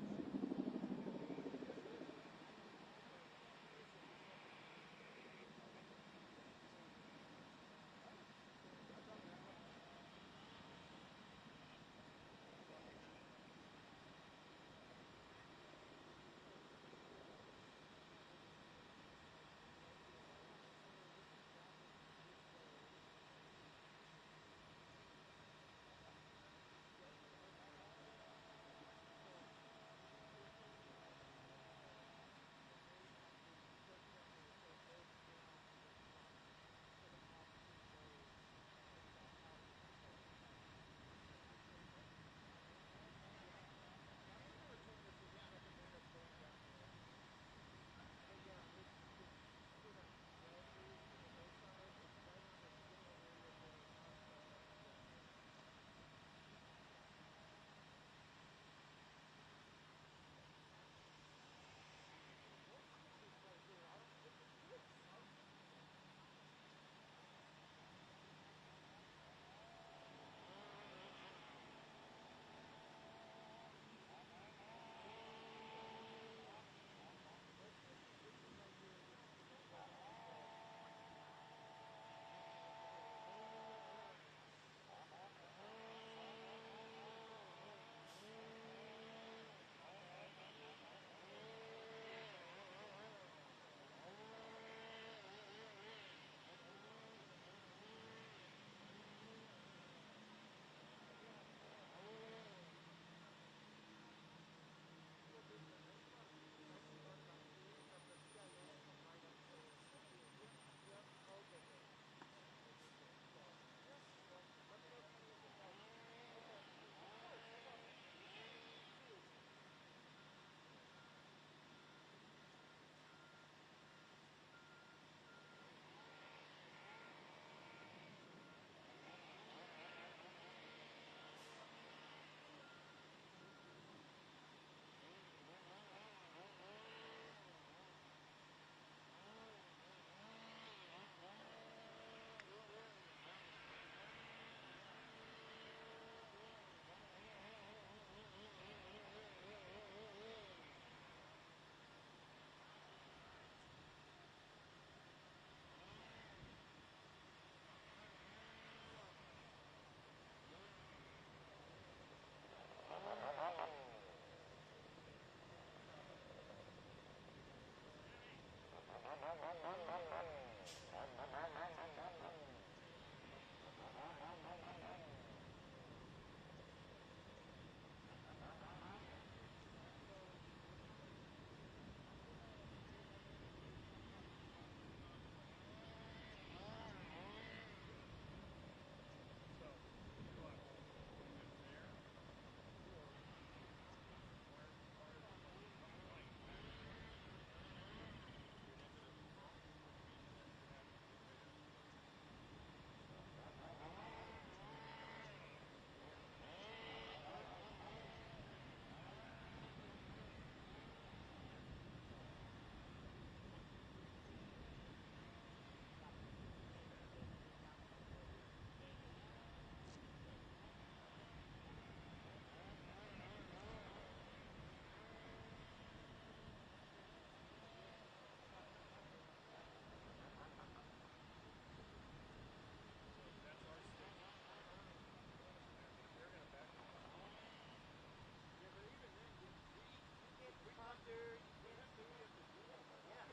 Speaker 3: Prompter, you can't see it. Yeah.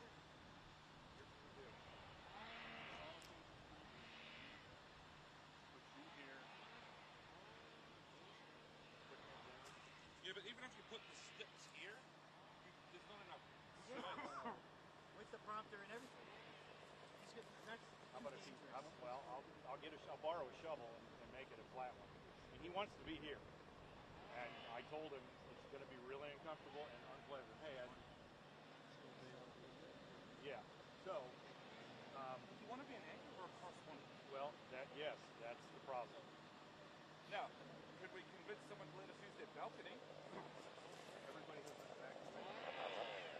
Speaker 2: Here's what we do. Policy. Put you here. Put him down. Yeah, but even if you put the sticks here, there's not enough space.
Speaker 3: Where's the prompter and everything? That's
Speaker 2: How about if he? I'll borrow a shovel and make it a flat one. And he wants to be here. And I told him it's going to be really uncomfortable and unpleasant. Hey, yeah. So,
Speaker 6: You want to be an anchor or a cross one?
Speaker 2: well, yes, that's the problem.
Speaker 6: Now, could we convince someone to let us use their balcony?
Speaker 2: Everybody has a back.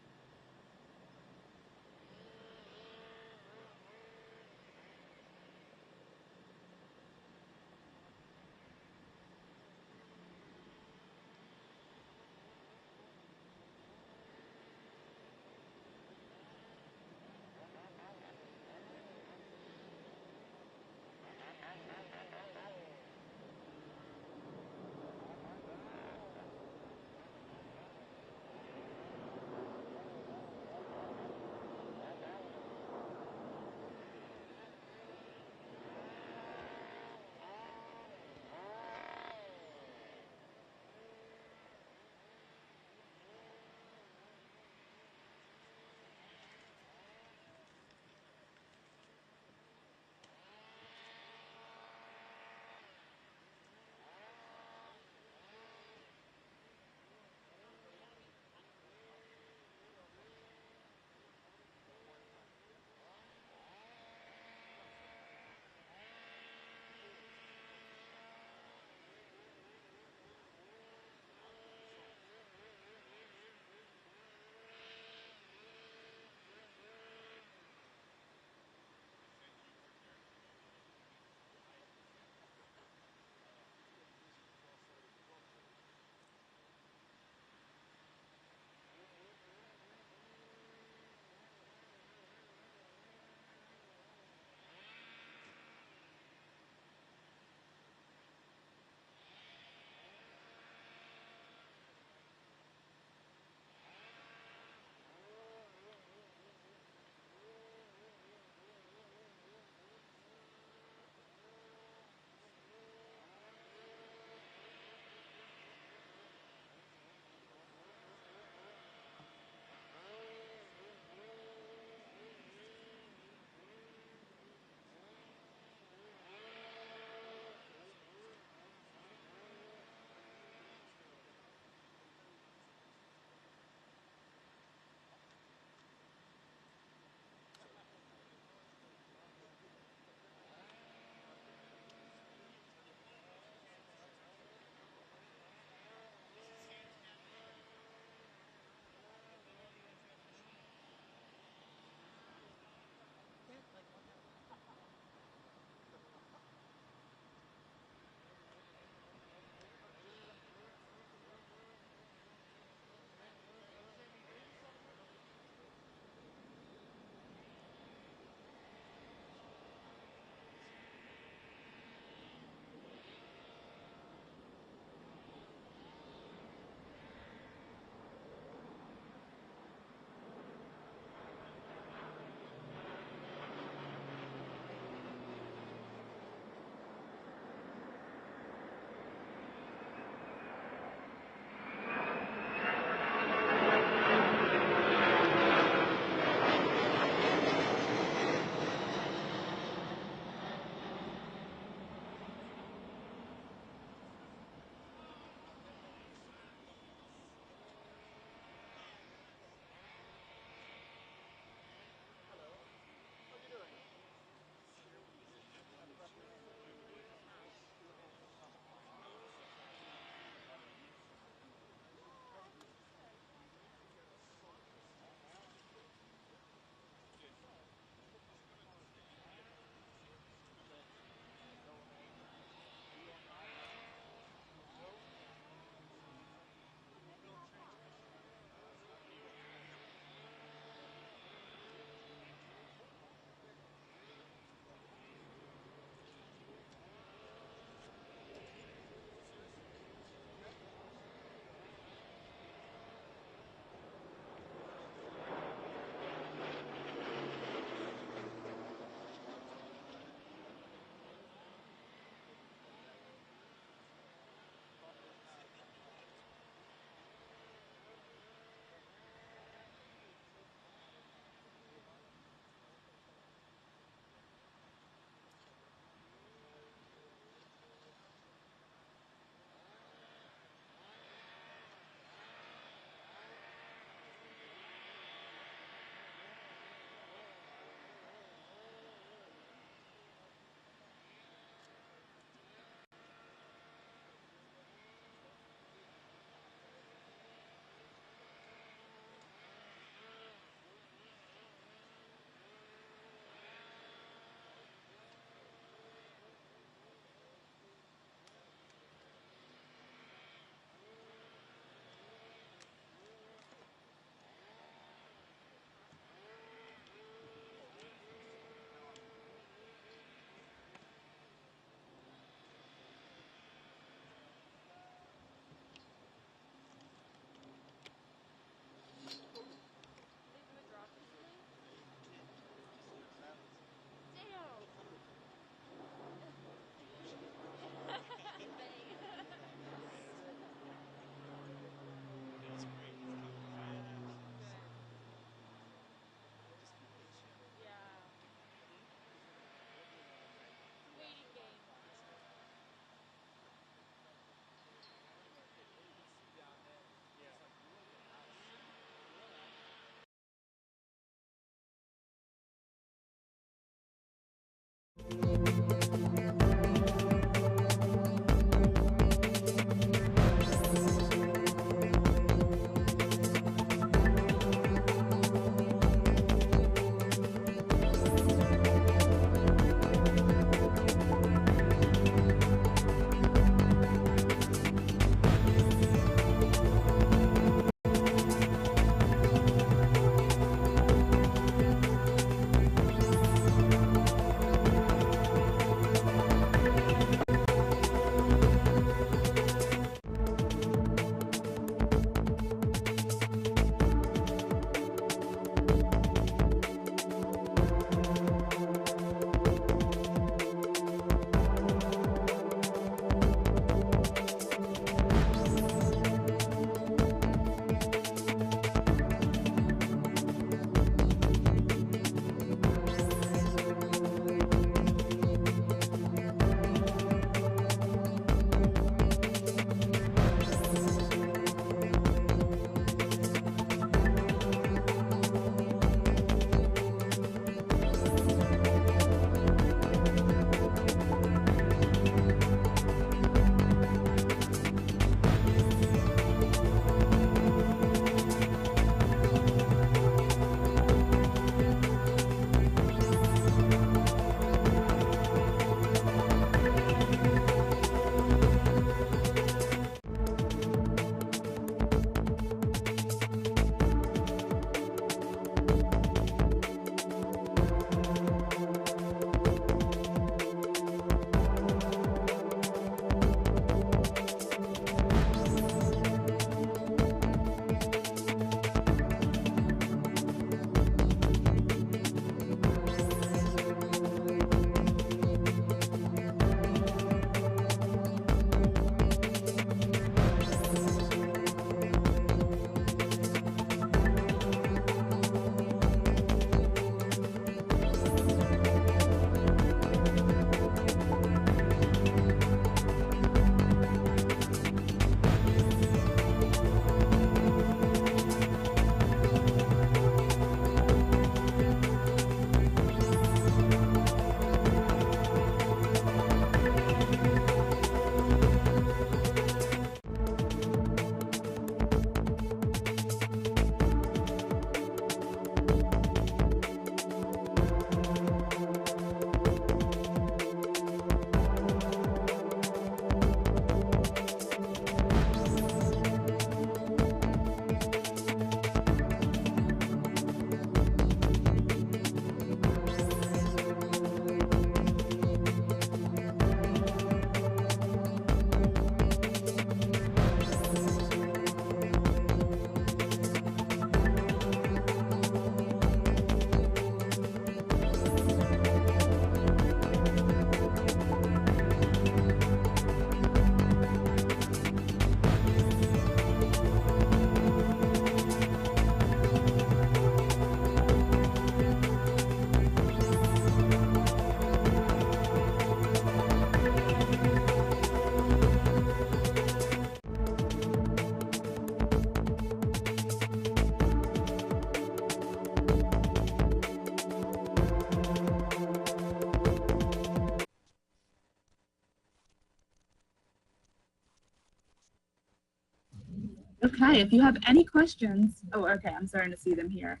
Speaker 7: Okay, if you have any questions, oh, okay, I'm starting to see them here.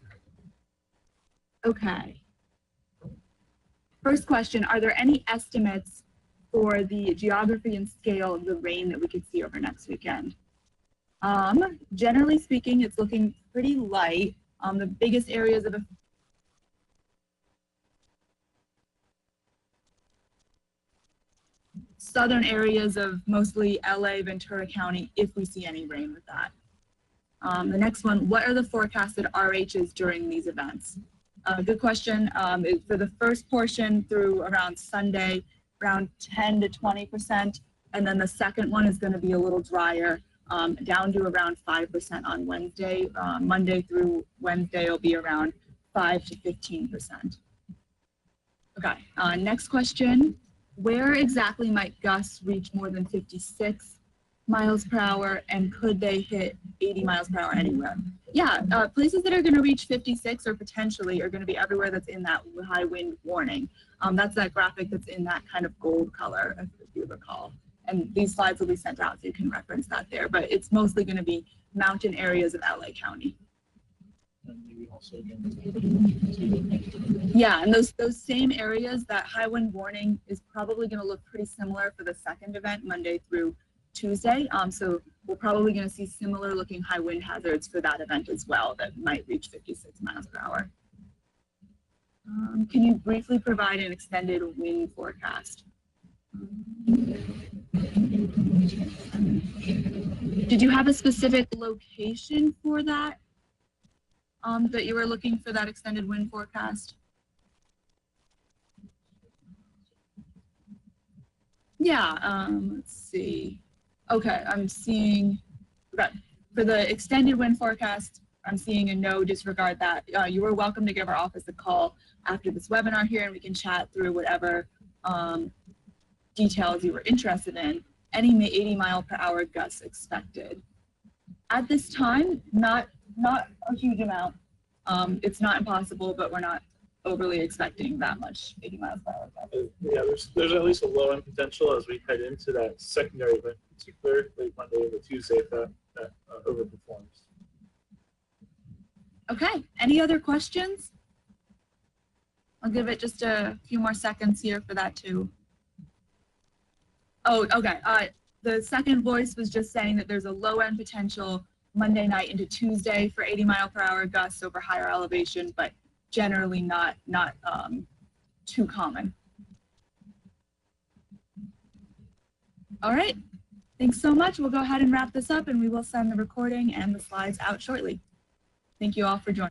Speaker 7: Okay. First question, are there any estimates for the geography and scale of the rain that we could see over next weekend? Generally speaking, it's looking pretty light. The biggest areas of southern areas of mostly LA, Ventura County, if we see any rain with that. The next one, what are the forecasted RHs during these events? Good question. For the first portion through around Sunday, around 10 to 20%. And then the second one is going to be a little drier, down to around 5% on Wednesday. Monday through Wednesday will be around 5 to 15%. Okay, next question. Where exactly might gusts reach more than 56 miles per hour, and could they hit 80 miles per hour anywhere? Yeah, places that are going to reach 56 or potentially are going to be everywhere that's in that high wind warning. That's that graphic that's in that kind of gold color, if you recall. And these slides will be sent out so you can reference that there, but it's mostly going to be mountain areas of LA County.
Speaker 8: And maybe also
Speaker 7: Yeah, and those same areas, that high wind warning is probably going to look pretty similar for the second event, Monday through Tuesday. So we're probably going to see similar looking high wind hazards for that event as well that might reach 56 miles per hour. Can you briefly provide an extended wind forecast? Did you have a specific location for that? That you were looking for that extended wind forecast? Yeah, let's see. Okay, I'm seeing, okay, for the extended wind forecast, I'm seeing a no, disregard that. You are welcome to give our office a call after this webinar here and we can chat through whatever details you were interested in. Any 80 mile per hour gusts expected. At this time, not a huge amount. It's not impossible, but we're not overly expecting that much 80 miles per hour.
Speaker 8: yeah, there's at least a low end potential as we head into that secondary event, in particular late Monday into Tuesday, if that overperforms.
Speaker 7: Okay, any other questions? I'll give it just a few more seconds here for that too. Oh, okay. The second voice was just saying that there's a low end potential Monday night into Tuesday for 80 mile per hour gusts over higher elevation, but generally not too common. All right, thanks so much. We'll go ahead and wrap this up and we will send the recording and the slides out shortly. Thank you all for joining.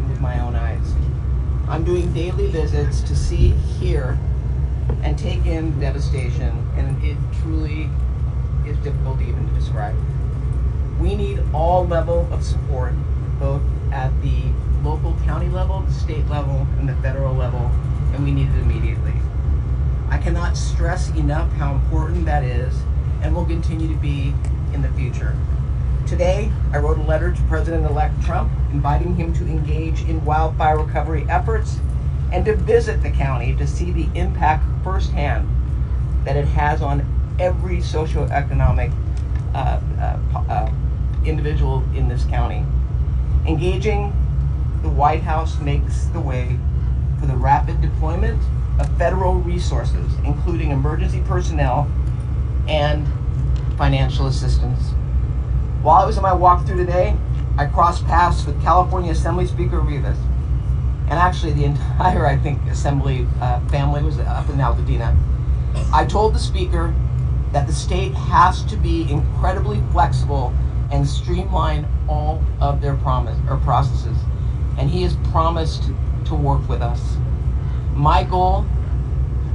Speaker 9: with my own eyes. I'm doing daily visits to see, hear, and take in devastation, and it truly is difficult even to describe. We need all level of support, both at the local county level, the state level, and the federal level, and we need it immediately. I cannot stress enough how important that is and will continue to be in the future. Today, I wrote a letter to President-elect Trump inviting him to engage in wildfire recovery efforts and to visit the county to see the impact firsthand that it has on every socioeconomic individual in this county. Engaging the White House makes the way for the rapid deployment of federal resources, including emergency personnel and financial assistance. While I was on my walk through today, I crossed paths with California Assembly Speaker Rivas, and actually the entire, I think, Assembly family was up in Altadena. I told the Speaker that the state has to be incredibly flexible and streamline all of their processes, and he has promised to work with us. My goal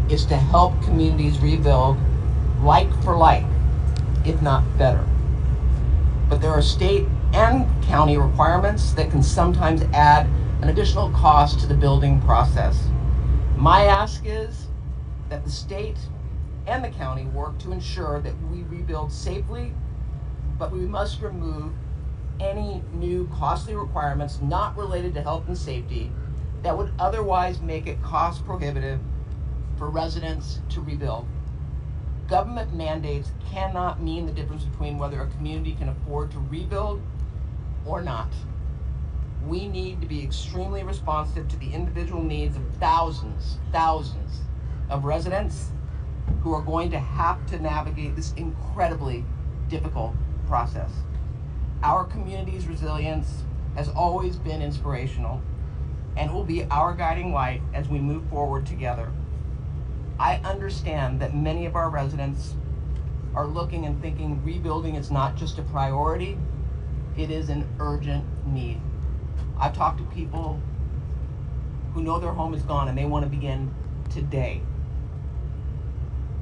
Speaker 9: is to help communities rebuild like for like, if not better. But there are state and county requirements that can sometimes add an additional cost to the building process. My ask is that the state and the county work to ensure that we rebuild safely, but we must remove any new costly requirements not related to health and safety that would otherwise make it cost prohibitive for residents to rebuild. Government mandates cannot mean the difference between whether a community can afford to rebuild or not. We need to be extremely responsive to the individual needs of thousands of residents who are going to have to navigate this incredibly difficult process. Our community's resilience has always been inspirational and will be our guiding light as we move forward together. I understand that many of our residents are looking and thinking rebuilding is not just a priority, it is an urgent need. I've talked to people who know their home is gone and they want to begin today.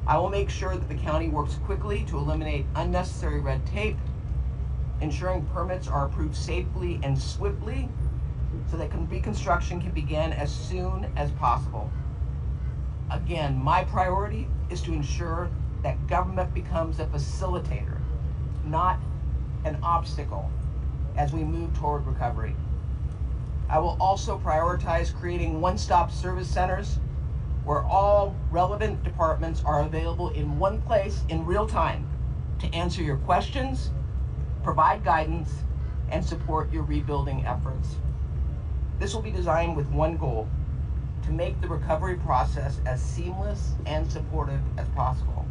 Speaker 9: I will make sure that the county works quickly to eliminate unnecessary red tape, ensuring permits are approved safely and swiftly so that reconstruction can begin as soon as possible. Again, my priority is to ensure that government becomes a facilitator, not an obstacle, as we move toward recovery. I will also prioritize creating one-stop service centers where all relevant departments are available in one place in real time to answer your questions, provide guidance, and support your rebuilding efforts. This will be designed with one goal: to make the recovery process as seamless and supportive as possible,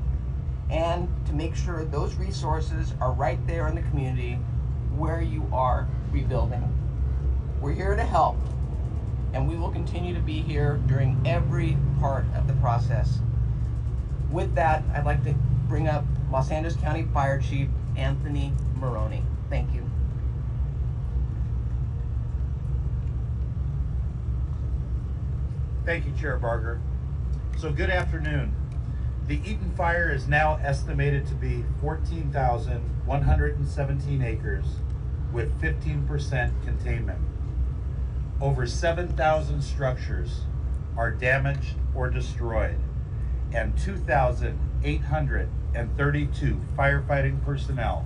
Speaker 9: and to make sure those resources are right there in the community where you are rebuilding. We're here to help, and we will continue to be here during every part of the process. With that, I'd like to bring up Los Angeles County Fire Chief Anthony Maroney. Thank you.
Speaker 10: Thank you, Chair Barger. So good afternoon. The Eaton Fire is now estimated to be 14,117 acres with 15% containment. Over 7,000 structures are damaged or destroyed, and 2,832 firefighting personnel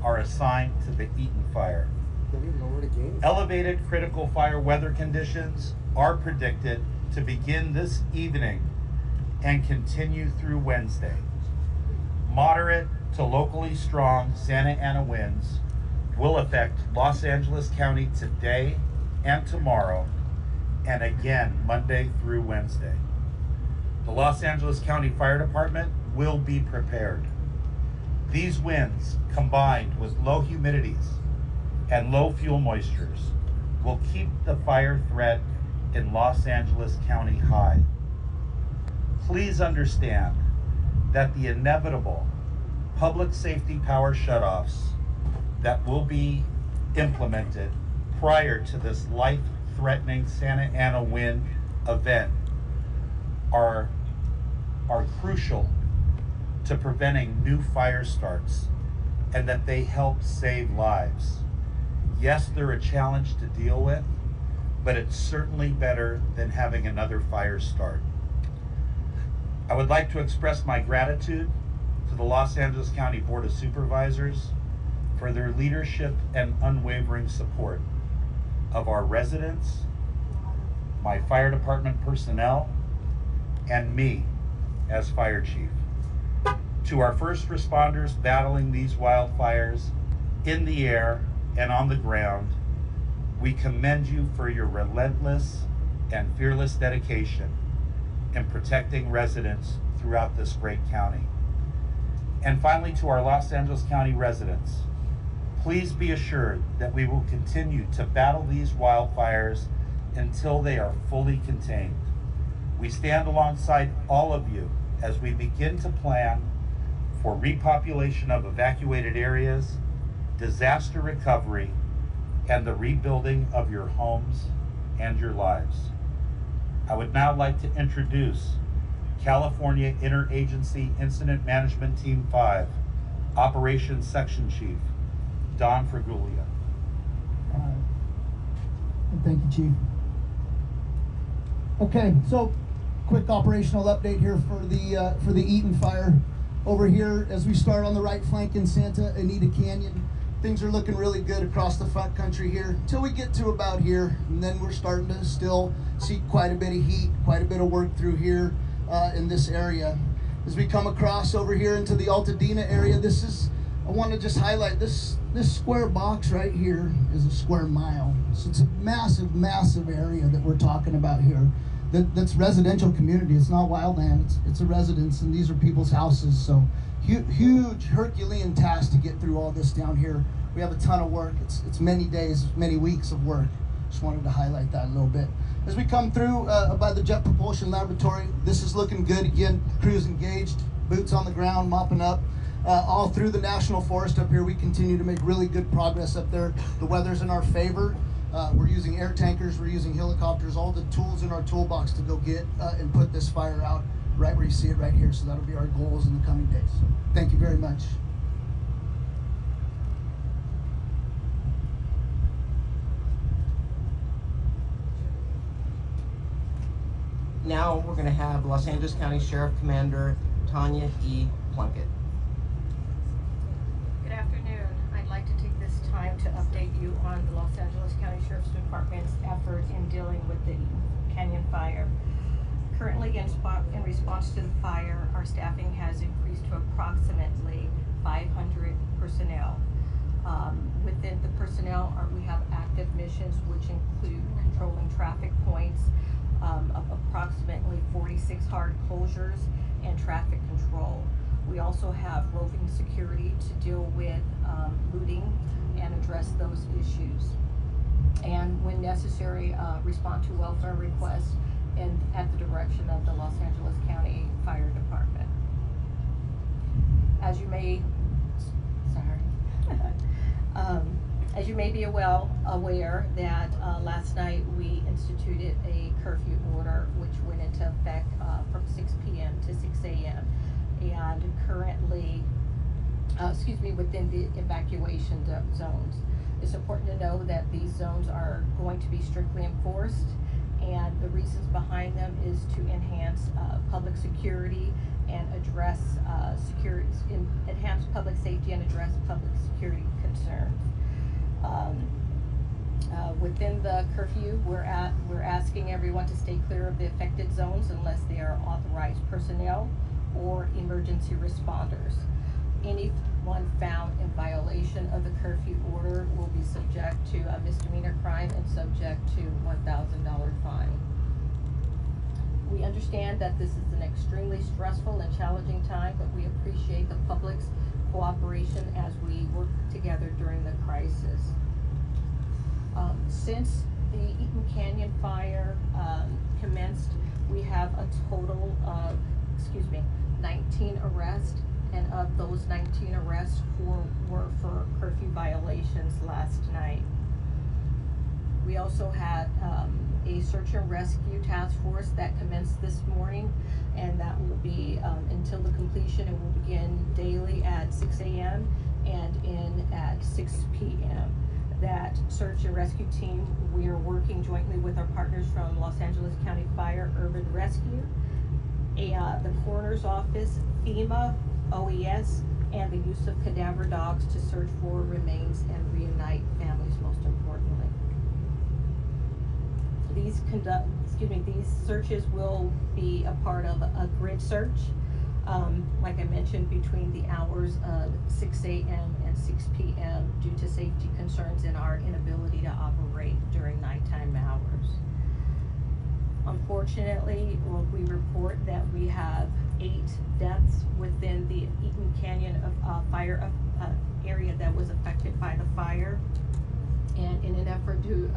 Speaker 10: are assigned to the Eaton Fire. Elevated critical fire weather conditions are predicted to begin this evening and continue through Wednesday. Moderate to locally strong Santa Ana winds will affect Los Angeles County today and tomorrow, and again Monday through Wednesday. The Los Angeles County Fire Department will be prepared. These winds, combined with low humidities and low fuel moistures, will keep the fire threat in Los Angeles County high. Please understand that the inevitable public safety power shutoffs that will be implemented prior to this life-threatening Santa Ana wind event are crucial to preventing new fire starts, and that they help save lives. Yes, they're a challenge to deal with, but it's certainly better than having another fire start. I would like to express my gratitude to the Los Angeles County Board of Supervisors for their leadership and unwavering support of our residents, my fire department personnel, and me as fire chief. To our first responders battling these wildfires in the air and on the ground, we commend you for your relentless and fearless dedication in protecting residents throughout this great county. And finally, to our Los Angeles County residents, please be assured that we will continue to battle these wildfires until they are fully contained. We stand alongside all of you as we begin to plan for repopulation of evacuated areas, disaster recovery, and the rebuilding of your homes and your lives. I would now like to introduce California Interagency Incident Management Team 5, Operations Section Chief, Don Fraguglia.
Speaker 3: Thank you, Chief. Okay, so quick operational update here for the Eaton fire. Over here, as we start on the right flank in Santa Anita Canyon, things are looking really good across the front country here until we get to about here, and then we're starting to still see quite a bit of heat, quite a bit of work through here in this area. As we come across over here into the Altadena area, I want to just highlight this square box right here is a square mile. So it's a massive, massive area that we're talking about here. That's residential community. It's not wildland. It's a residence, and these are people's houses. So huge Herculean task to get through all this down here. We have a ton of work. It's many days, many weeks of work. Just wanted to highlight that a little bit. As we come through by the Jet Propulsion Laboratory, this is looking good. Again, crews engaged, boots on the ground, mopping up. All through the National Forest up here, we continue to make really good progress up there. The weather's in our favor. We're using air tankers, we're using helicopters, all the tools in our toolbox to go get and put this fire out right where you see it right here. So that'll be our goals in the coming days. So thank you very much.
Speaker 9: Now we're going to have Los Angeles County Sheriff Commander Tanya E. Plunkett.
Speaker 11: Good afternoon. I'd like to take this time to update you on the Los Angeles County Sheriff's Department's effort in dealing with the Canyon fire. Currently, in response to the fire, our staffing has increased to approximately 500 personnel. Within the personnel, we have active missions, which include controlling traffic points, of approximately 46 hard closures, and traffic control. We also have roving security to deal with looting and address those issues. And when necessary, respond to welfare requests and at the direction of the Los Angeles County Fire Department. As you may, as you may be aware that last night we instituted a curfew order which went into effect from 6 p.m. to 6 a.m. and currently, within the evacuation zones. It's important to know that these zones are going to be strictly enforced, and the reasons behind them is to enhance public security and address enhance public safety and address public security concerns. Within the curfew, we're asking everyone to stay clear of the affected zones unless they are authorized personnel or emergency responders. Anyone found in violation of the curfew order will be subject to a misdemeanor crime and subject to $1,000 fine. We understand that this is an extremely stressful and challenging time, but we appreciate the public's cooperation as we work together during the crisis. Since the Eaton Canyon fire commenced, we have a total of, 19 arrests, and of those 19 arrests, 4 were for curfew violations last night. We also had a search and rescue task force that commenced this morning, and that will be until the completion. It will begin daily at 6 a.m. and end at 6 p.m. That search and rescue team, we are working jointly with our partners from Los Angeles County Fire Urban Rescue, the coroner's office, FEMA, OES, and the use of cadaver dogs to search for remains and reunite families, most importantly. These searches will be a part of a grid search, like I mentioned, between the hours of 6 a.m. and 6 p.m. due to safety concerns and our inability to operate during nighttime hours. Unfortunately, we report that we have 8 deaths within the Eaton Canyon fire area that was affected by the fire. And in an effort to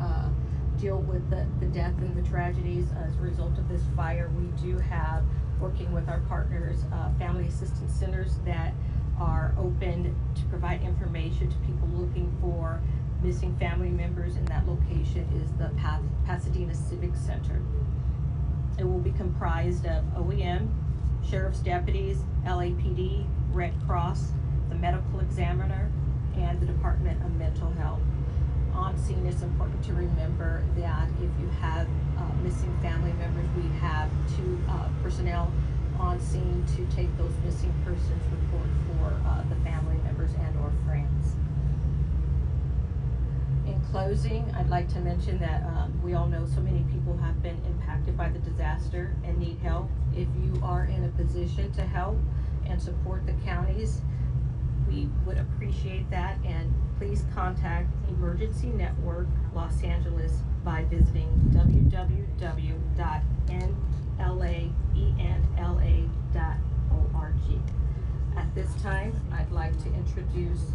Speaker 11: deal with the death and the tragedies as a result of this fire, we do have, working with our partners, family assistance centers that are open to provide information to people looking for missing family members, and that location is the Pasadena Civic Center. It will be comprised of OEM, sheriff's deputies, LAPD, Red Cross, the medical examiner, and the Department of Mental Health. On scene, it's important to remember that if you have missing family members, we have 2 personnel on scene to take those missing persons report for the family members and or friends. In closing, I'd like to mention that we all know so many people have been impacted by the disaster and need help. If you are in a position to help and support the counties, we would appreciate that, and please contact Emergency Network Los Angeles by visiting www.nlaenla.org. At this time, I'd like to introduce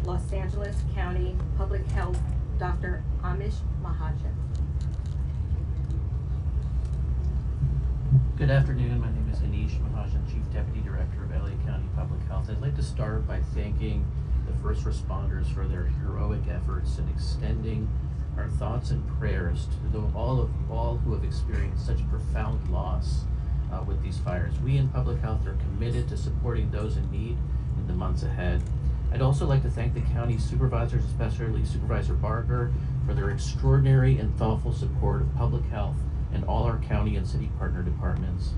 Speaker 11: Los Angeles County Public Health Dr. Amish Mahajan.
Speaker 12: Good afternoon. My name is Anish Mahajan, Chief Deputy Director of LA County Public Health. I'd like to start by thanking the first responders for their heroic efforts and extending our thoughts and prayers to all who have experienced such profound loss with these fires. We in public health are committed to supporting those in need in the months ahead. I'd also like to thank the county supervisors, especially Supervisor Barker, for their extraordinary and thoughtful support of public health and all our county and city partner departments.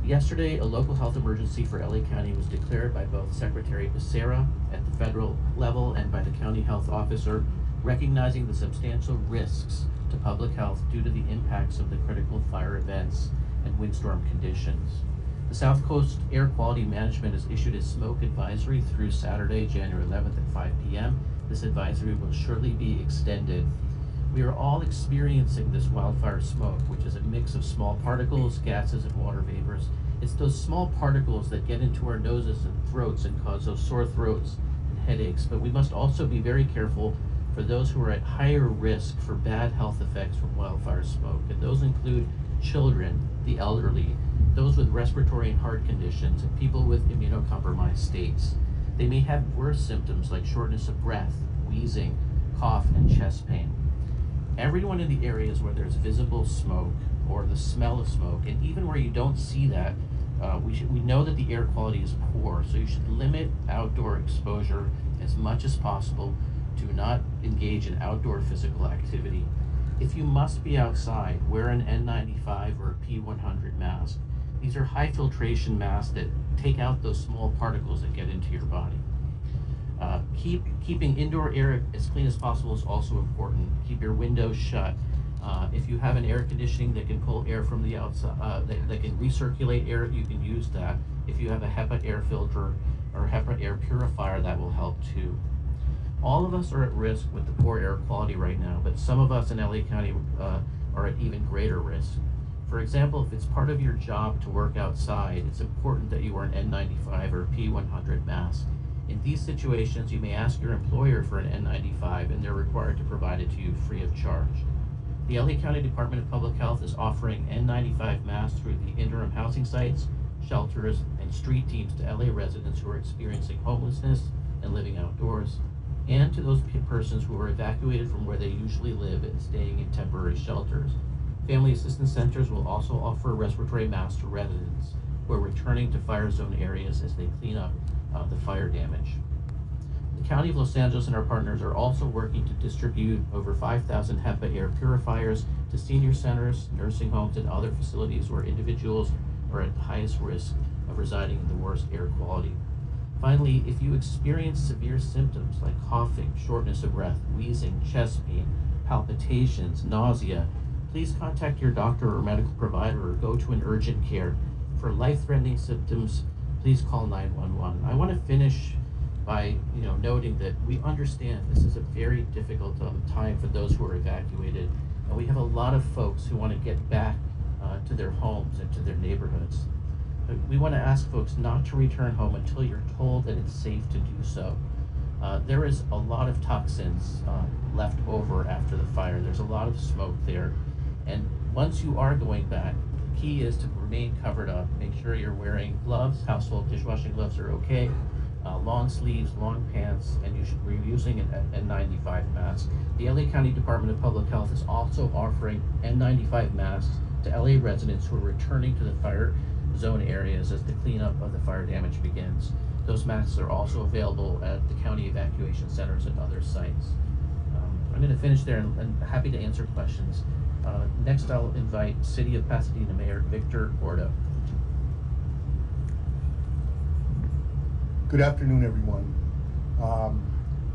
Speaker 12: Yesterday, a local health emergency for LA County was declared by both Secretary Becerra at the federal level and by the county health officer, recognizing the substantial risks to public health due to the impacts of the critical fire events and windstorm conditions. The South Coast Air Quality Management has issued a smoke advisory through Saturday, January 11th at 5 p.m. This advisory will shortly be extended. We are all experiencing this wildfire smoke, which is a mix of small particles, gases, and water vapors. It's those small particles that get into our noses and throats and cause those sore throats and headaches. But we must also be very careful for those who are at higher risk for bad health effects from wildfire smoke. And those include children, the elderly, those with respiratory and heart conditions, and people with immunocompromised states. They may have worse symptoms like shortness of breath, wheezing, cough, and chest pain. Everyone in the areas where there's visible smoke or the smell of smoke, and even where you don't see that, we know that the air quality is poor, so you should limit outdoor exposure as much as possible. Do not engage in outdoor physical activity. If you must be outside, wear an N95 or a P100 mask. These are high filtration masks that take out those small particles that get into your body. Keeping indoor air as clean as possible is also important. Keep your windows shut. If you have an air conditioning that can pull air from the outside, that can recirculate air, you can use that. If you have a HEPA air filter or HEPA air purifier, that will help too. All of us are at risk with the poor air quality right now, but some of us in LA County are at even greater risk. For example, if it's part of your job to work outside, it's important that you wear an N95 or P100 mask. In these situations, you may ask your employer for an N95 and they're required to provide it to you free of charge. The LA County Department of Public Health is offering N95 masks through the interim housing sites, shelters, and street teams to LA residents who are experiencing homelessness and living outdoors. and to those persons who are evacuated from where they usually live and staying in temporary shelters. Family assistance centers will also offer respiratory masks to residents who are returning to fire zone areas as they clean up the fire damage. The County of Los Angeles and our partners are also working to distribute over 5,000 HEPA air purifiers to senior centers, nursing homes, and other facilities where individuals are at the highest risk of residing in the worst air quality. Finally, if you experience severe symptoms like coughing, shortness of breath, wheezing, chest pain, palpitations, nausea, please contact your doctor or medical provider or go to an urgent care. For life-threatening symptoms, please call 911. I want to finish by noting that we understand this is a very difficult time for those who are evacuated, and we have a lot of folks who want to get back to their homes and to their neighborhoods. But we want to ask folks not to return home until you're told that it's safe to do so. There is a lot of toxins left over after the fire. There's a lot of smoke there, and once you are going back, the key is to remain covered up. Make sure you're wearing gloves. Household dishwashing gloves are okay. Long sleeves, long pants, and you should be using an N95 mask. The LA County Department of Public Health is also offering N95 masks to LA residents who are returning to the fire zone areas as the cleanup of the fire damage begins. Those masks are also available at the county evacuation centers and other sites. I'm going to finish there and happy to answer questions. Next, I'll invite City of Pasadena Mayor Victor Gordo.
Speaker 5: Good afternoon, everyone.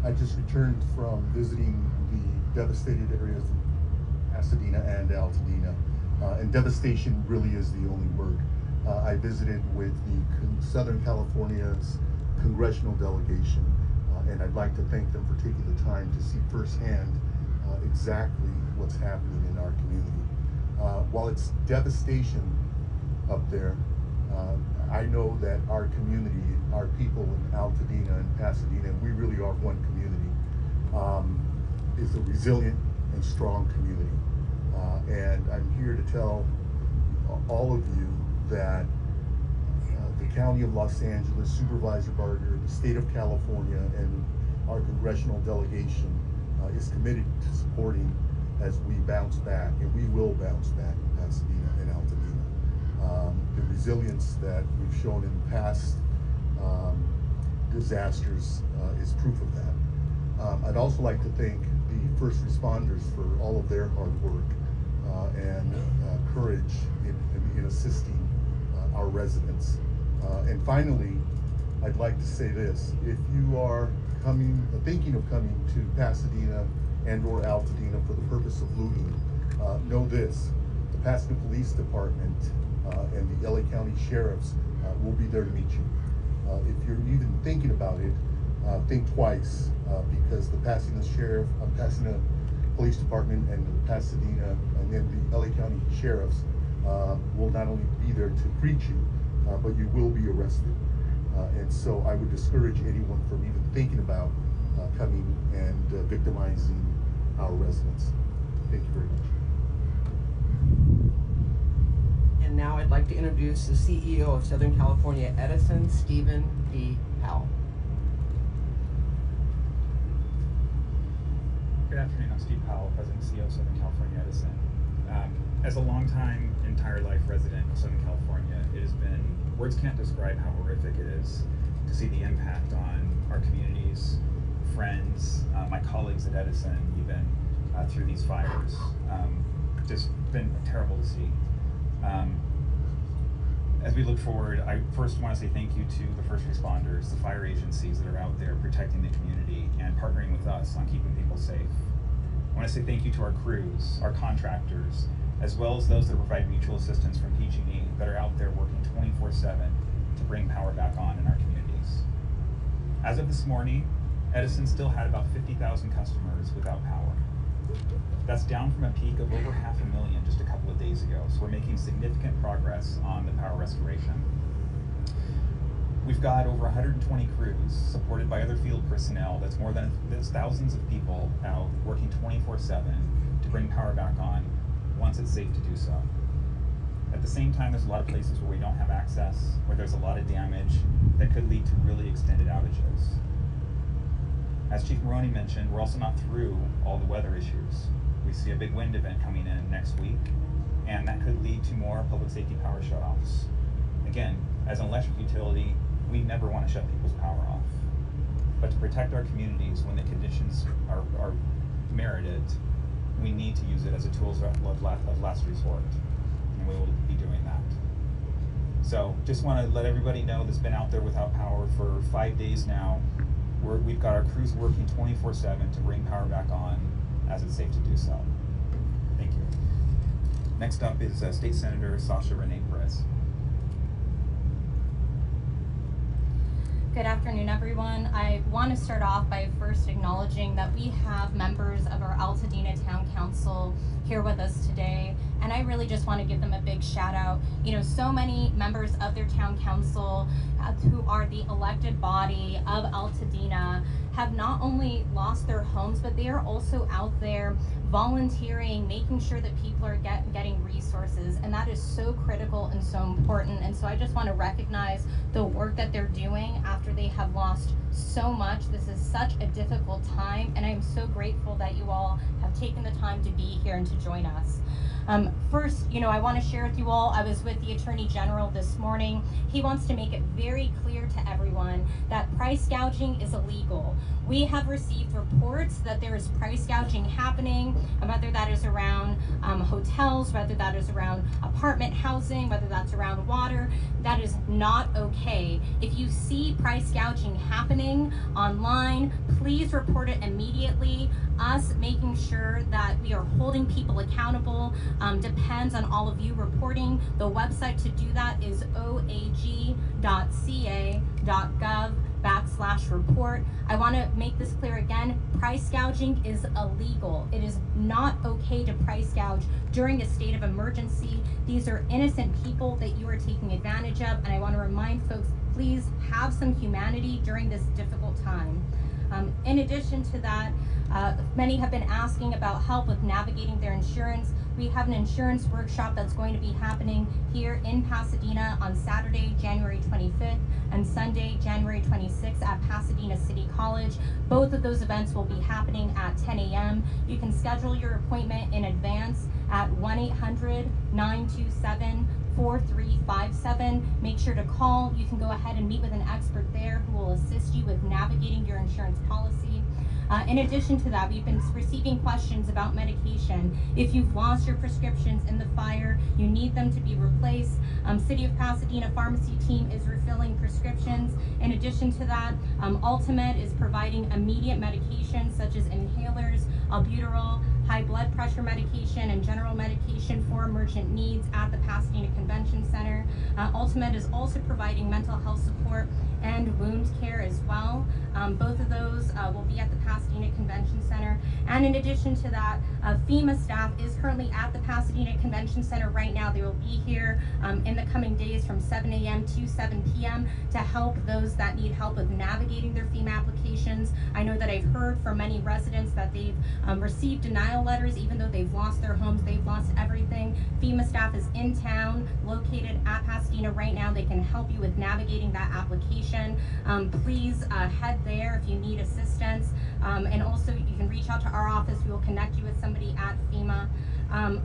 Speaker 5: I just returned from visiting the devastated areas of Pasadena and Altadena, and devastation really is the only word. I visited with the Southern California's congressional delegation, and I'd like to thank them for taking the time to see firsthand exactly what's happening in our community. While it's devastation up there, I know that our community, our people in Altadena and Pasadena, we really are one community, is a resilient and strong community. And I'm here to tell all of you that the County of Los Angeles, Supervisor Barger, the State of California, and our congressional delegation is committed to supporting as we bounce back, and we will bounce back in Pasadena and Altadena. The resilience that we've shown in past disasters is proof of that. I'd also like to thank the first responders for all of their hard work and courage in assisting our residents. And finally, I'd like to say this: if you are thinking of coming to Pasadena and or Altadena for the purpose of looting, know this: the Pasadena Police Department and the LA County Sheriffs will be there to meet you. If you're even thinking about it, think twice, because the Pasadena Pasadena Police Department and the Pasadena and then the LA County Sheriffs will not only be there to greet you, but you will be arrested. And so I would discourage anyone from even thinking about coming and victimizing our residents. Thank you very much.
Speaker 9: And now I'd like to introduce the CEO of Southern California Edison, Stephen D. Powell.
Speaker 13: Good afternoon, I'm Steve Powell, President and CEO of Southern California Edison. As a longtime, entire life resident of Southern California, it has been, words can't describe how horrific it is to see the impact on our communities, friends, my colleagues at Edison, even through these fires. Just been terrible to see. As we look forward, I first want to say thank you to the first responders, the fire agencies that are out there protecting the community and partnering with us on keeping people safe. I want to say thank you to our crews, our contractors, as well as those that provide mutual assistance from PG&E that are out there working 24/7 to bring power back on in our communities. As of this morning, Edison still had about 50,000 customers without power. That's down from a peak of over 500,000 just a couple of days ago, so we're making significant progress on the power restoration. We've got over 120 crews supported by other field personnel. There's thousands of people out working 24/7 to bring power back on once it's safe to do so. At the same time, there's a lot of places where we don't have access, where there's a lot of damage that could lead to really extended outages. As Chief Maroney mentioned, we're also not through all the weather issues. We see a big wind event coming in next week, and that could lead to more public safety power shutoffs. Again, as an electric utility, we never want to shut people's power off. But to protect our communities when the conditions are merited, we need to use it as a tool of last resort, and we will be doing that. So just want to let everybody know that's been out there without power for 5 days now. We've got our crews working 24/7 to bring power back on as it's safe to do so. Thank you. Next up is State Senator Sasha Renee Perez.
Speaker 14: Good afternoon, everyone. I want to start off by first acknowledging that we have members of our Altadena Town Council here with us today, and I really just want to give them a big shout out. You know, so many members of their town council who are the elected body of Altadena have not only lost their homes, but they are also out there volunteering, making sure that people are getting resources, and that is so critical and so important. And so I just want to recognize the work that they're doing after they have lost so much. This is such a difficult time, and I'm so grateful that you all have taken the time to be here and to join us. First, you know, I want to share with you all, I was with the Attorney General this morning. He wants to make it very clear to everyone that price gouging is illegal. We have received reports that there is price gouging happening, whether that is around hotels, whether that is around apartment housing, whether that's around water. That is not okay. If you see price gouging happening online, please report it immediately. Us making sure that we are holding people accountable depends on all of you reporting. The website to do that is oag.ca.gov/report. I want to make this clear again, price gouging is illegal. It is not okay to price gouge during a state of emergency. These are innocent people that you are taking advantage of, and I want to remind folks, please have some humanity during this difficult time. In addition to that, many have been asking about help with navigating their insurance. We have an insurance workshop that's going to be happening here in Pasadena on Saturday, January 25th, and Sunday, January 26th at Pasadena City College. Both of those events will be happening at 10 a.m. You can schedule your appointment in advance at 1-800-927-4357. Make sure to call. You can go ahead and meet with an expert there who will assist you with navigating your insurance policy. In addition to that, we've been receiving questions about medication. If you've lost your prescriptions in the fire, you need them to be replaced. City of Pasadena pharmacy team is refilling prescriptions. In addition to that, Ultimed is providing immediate medications such as inhalers, albuterol, high blood pressure medication, and general medication for emergent needs at the Pasadena Convention Center. Ultimed is also providing mental health support and wound care as well. Both of those will be at the Pasadena Convention Center. And in addition to that, FEMA staff is currently at the Pasadena Convention Center right now. They will be here in the coming days from 7 a.m. to 7 p.m. to help those that need help with navigating their FEMA applications. I know that I've heard from many residents that they've received denial letters even though they've lost their homes, they've lost everything. FEMA staff is in town, located at Pasadena right now. They can help you with navigating that application. Please head there if you need assistance. And also you can reach out to our office. We will connect you with somebody at FEMA.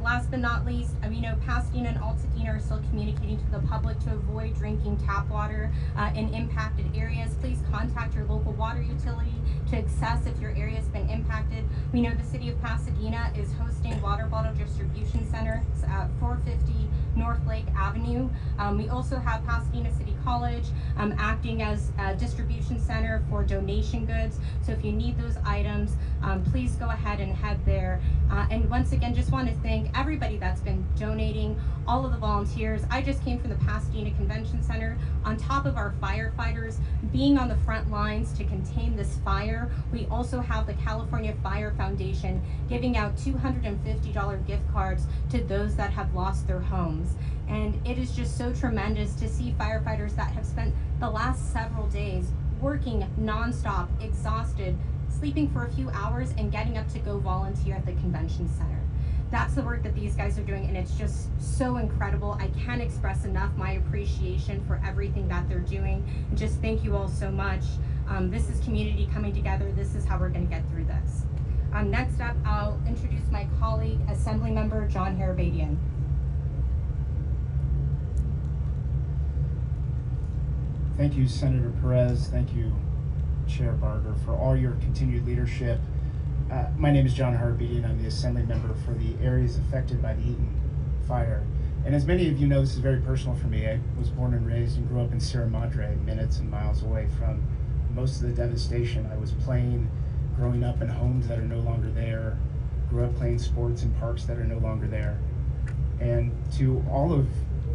Speaker 14: Last but not least, we know Pasadena and Altadena are still communicating to the public to avoid drinking tap water in impacted areas. Please contact your local water utility to assess if your area has been impacted. We know the City of Pasadena is hosting water bottle distribution center at 450 North Lake Avenue. We also have Pasadena City College acting as a distribution center for donation goods. So if you need those items, please go ahead and head there. And once again, just want to thank everybody that's been donating, all of the volunteers. I just came from the Pasadena Convention Center. On top of our firefighters being on the front lines to contain this fire, we also have the California Fire Foundation giving out $250 gift cards to those that have lost their homes. And it is just so tremendous to see firefighters that have spent the last several days working nonstop, exhausted, sleeping for a few hours and getting up to go volunteer at the convention center. That's the work that these guys are doing, and it's just so incredible. I can't express enough my appreciation for everything that they're doing, and just thank you all so much. This is community coming together. This is how we're going to get through this. Next up, I'll introduce my colleague, Assemblymember John Harabadian.
Speaker 15: Thank you, Senator Perez. Thank you, Chair Barger, for all your continued leadership. My name is John Harabadian. I'm the Assembly Member for the areas affected by the Eaton fire. And as many of you know, this is very personal for me. I was born and raised and grew up in Sierra Madre, minutes and miles away from most of the devastation. I was playing, growing up in homes that are no longer there, grew up playing sports in parks that are no longer there. And to all of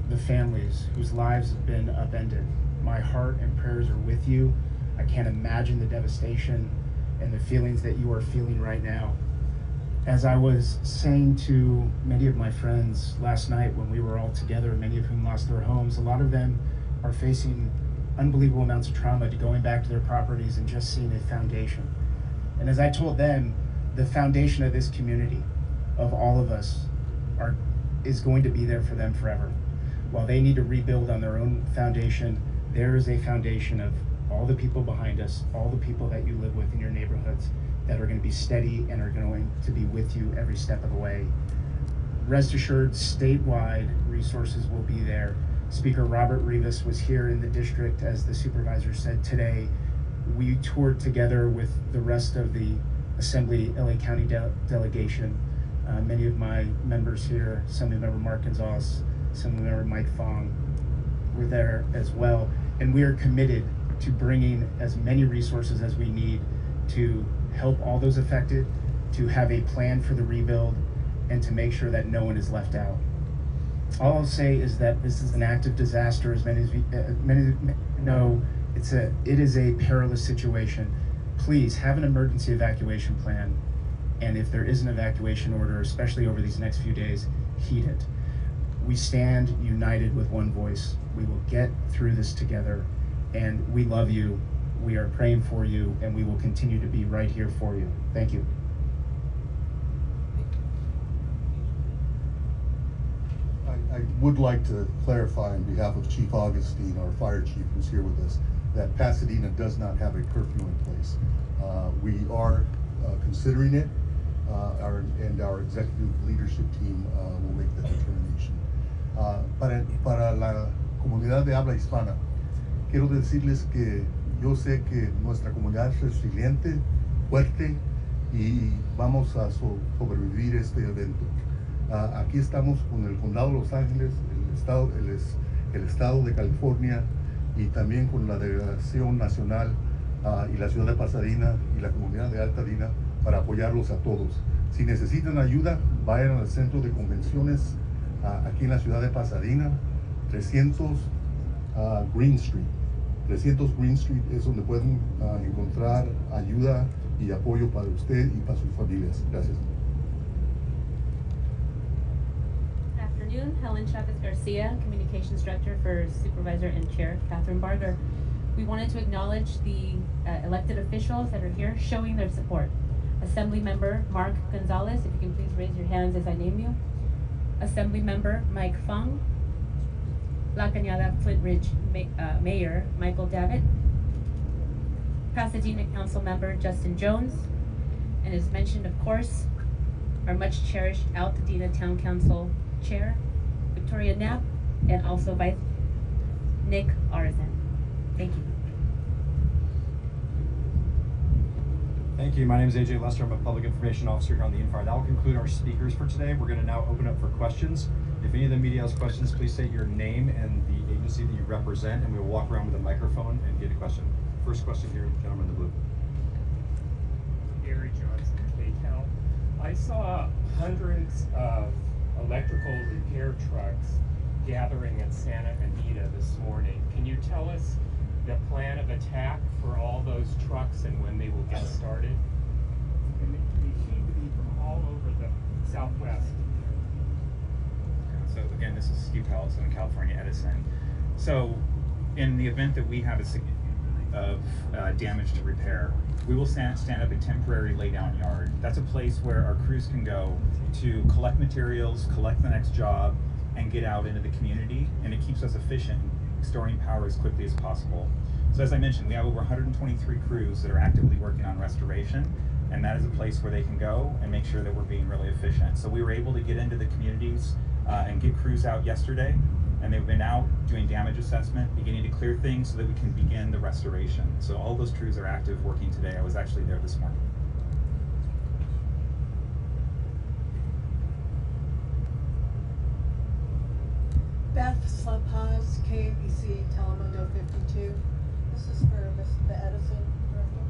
Speaker 15: the families whose lives have been upended, my heart and prayers are with you. I can't imagine the devastation and the feelings that you are feeling right now. As I was saying to many of my friends last night when we were all together, many of whom lost their homes, a lot of them are facing unbelievable amounts of trauma to going back to their properties and just seeing a foundation. And as I told them, the foundation of this community, of all of us, is going to be there for them forever. While they need to rebuild on their own foundation, there is a foundation of all the people behind us, all the people that you live with in your neighborhoods that are going to be steady and are going to be with you every step of the way. Rest assured, statewide resources will be there. Speaker Robert Rivas was here in the district, as the supervisor said today. We toured together with the rest of the Assembly LA County delegation. Many of my members here, Assemblymember Mark Gonzalez, Assemblymember Mike Fong, were there as well. And we are committed to bringing as many resources as we need to help all those affected, to have a plan for the rebuild, and to make sure that no one is left out. All I'll say is that this is an active disaster, as many know. It is a perilous situation. Please have an emergency evacuation plan, and if there is an evacuation order, especially over these next few days, heed it. We stand united with one voice. We will get through this together, and we love you. We are praying for you, and we will continue to be right here for you. Thank you.
Speaker 5: I would like to clarify on behalf of Chief Augustine, our fire chief who's here with us, that Pasadena does not have a curfew in place. We are considering it, and our executive leadership team will make that determination. Para la comunidad de habla hispana, quiero decirles que yo sé que nuestra comunidad es resiliente, fuerte, y vamos a sobrevivir este evento. Aquí estamos con el Condado de Los Ángeles, el Estado de California, y también con la Delegación Nacional y la ciudad de Pasadena y la comunidad de Altadena para apoyarlos a todos. Si necesitan ayuda, vayan al centro de convenciones aquí en la ciudad de Pasadena, 300 Green Street. 300 Green Street es donde pueden encontrar ayuda y apoyo para usted y para sus familias. Gracias.
Speaker 16: Good afternoon, Helen Chavez Garcia, Communications Director for Supervisor and Chair Catherine Barger. We wanted to acknowledge the elected officials that are here showing their support. Assembly Member Mark Gonzalez, if you can please raise your hands as I name you. Assembly Member Mike Fong. La Cañada Flint Ridge Mayor Michael Davitt. Pasadena Council Member Justin Jones. And as mentioned, of course, our much cherished Altadena Town Council Chair Victoria Knapp, and also Vice Nick Arzan. Thank you.
Speaker 17: Thank you. My name is AJ Lester. I'm a Public Information Officer here on the Eaton Fire. That will conclude our speakers for today. We're going to now open up for questions. If any of the media has questions, please state your name and the agency that you represent, and we will walk around with a microphone and get a question. First question here, gentleman in the blue.
Speaker 18: Gary Johnson, K-Cal. I saw hundreds of electrical repair trucks gathering at Santa Anita this morning. Can you tell us the plan of attack for all those trucks and when they will get started? And they seem to be from all over the Southwest.
Speaker 13: So again, this is Steve Powell, Southern California Edison. So in the event that we have a significant of damage to repair, we will stand up a temporary laydown yard. That's a place where our crews can go to collect materials, collect the next job, and get out into the community, and it keeps us efficient, storing power as quickly as possible. So as I mentioned, we have over 123 crews that are actively working on restoration, and that is a place where they can go and make sure that we're being really efficient. So we were able to get into the communities and get crews out yesterday, and they've been out doing damage assessment, beginning to clear things so that we can begin the restoration. So all those crews are active working today. I was actually there this morning.
Speaker 19: Beth Slapaz, KABC Telemundo 52. This is for the Edison director.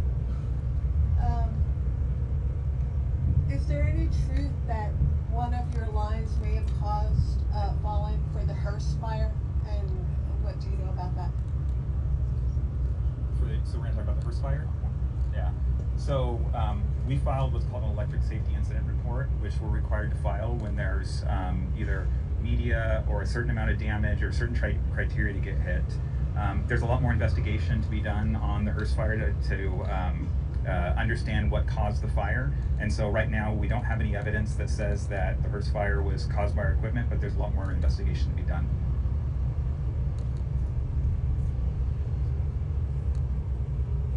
Speaker 19: Is there any truth that one of your lines may have caused falling for the Hearst fire? And what do you know about that?
Speaker 13: So we're going to talk about the Hearst fire? Yeah. So we filed what's called an electric safety incident report, which we're required to file when there's either media or a certain amount of damage or certain criteria to get hit. There's a lot more investigation to be done on the Hearst fire to understand what caused the fire. And so right now we don't have any evidence that says that the Hearst fire was caused by our equipment, but there's a lot more investigation to be done.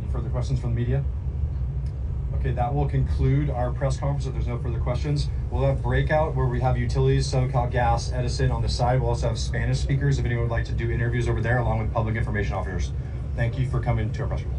Speaker 17: Any further questions from the media? Okay, that will conclude our press conference if there's no further questions. We'll have breakout where we have utilities, SoCal Gas, Edison on the side. We'll also have Spanish speakers if anyone would like to do interviews over there along with public information officers. Thank you for coming to our press conference.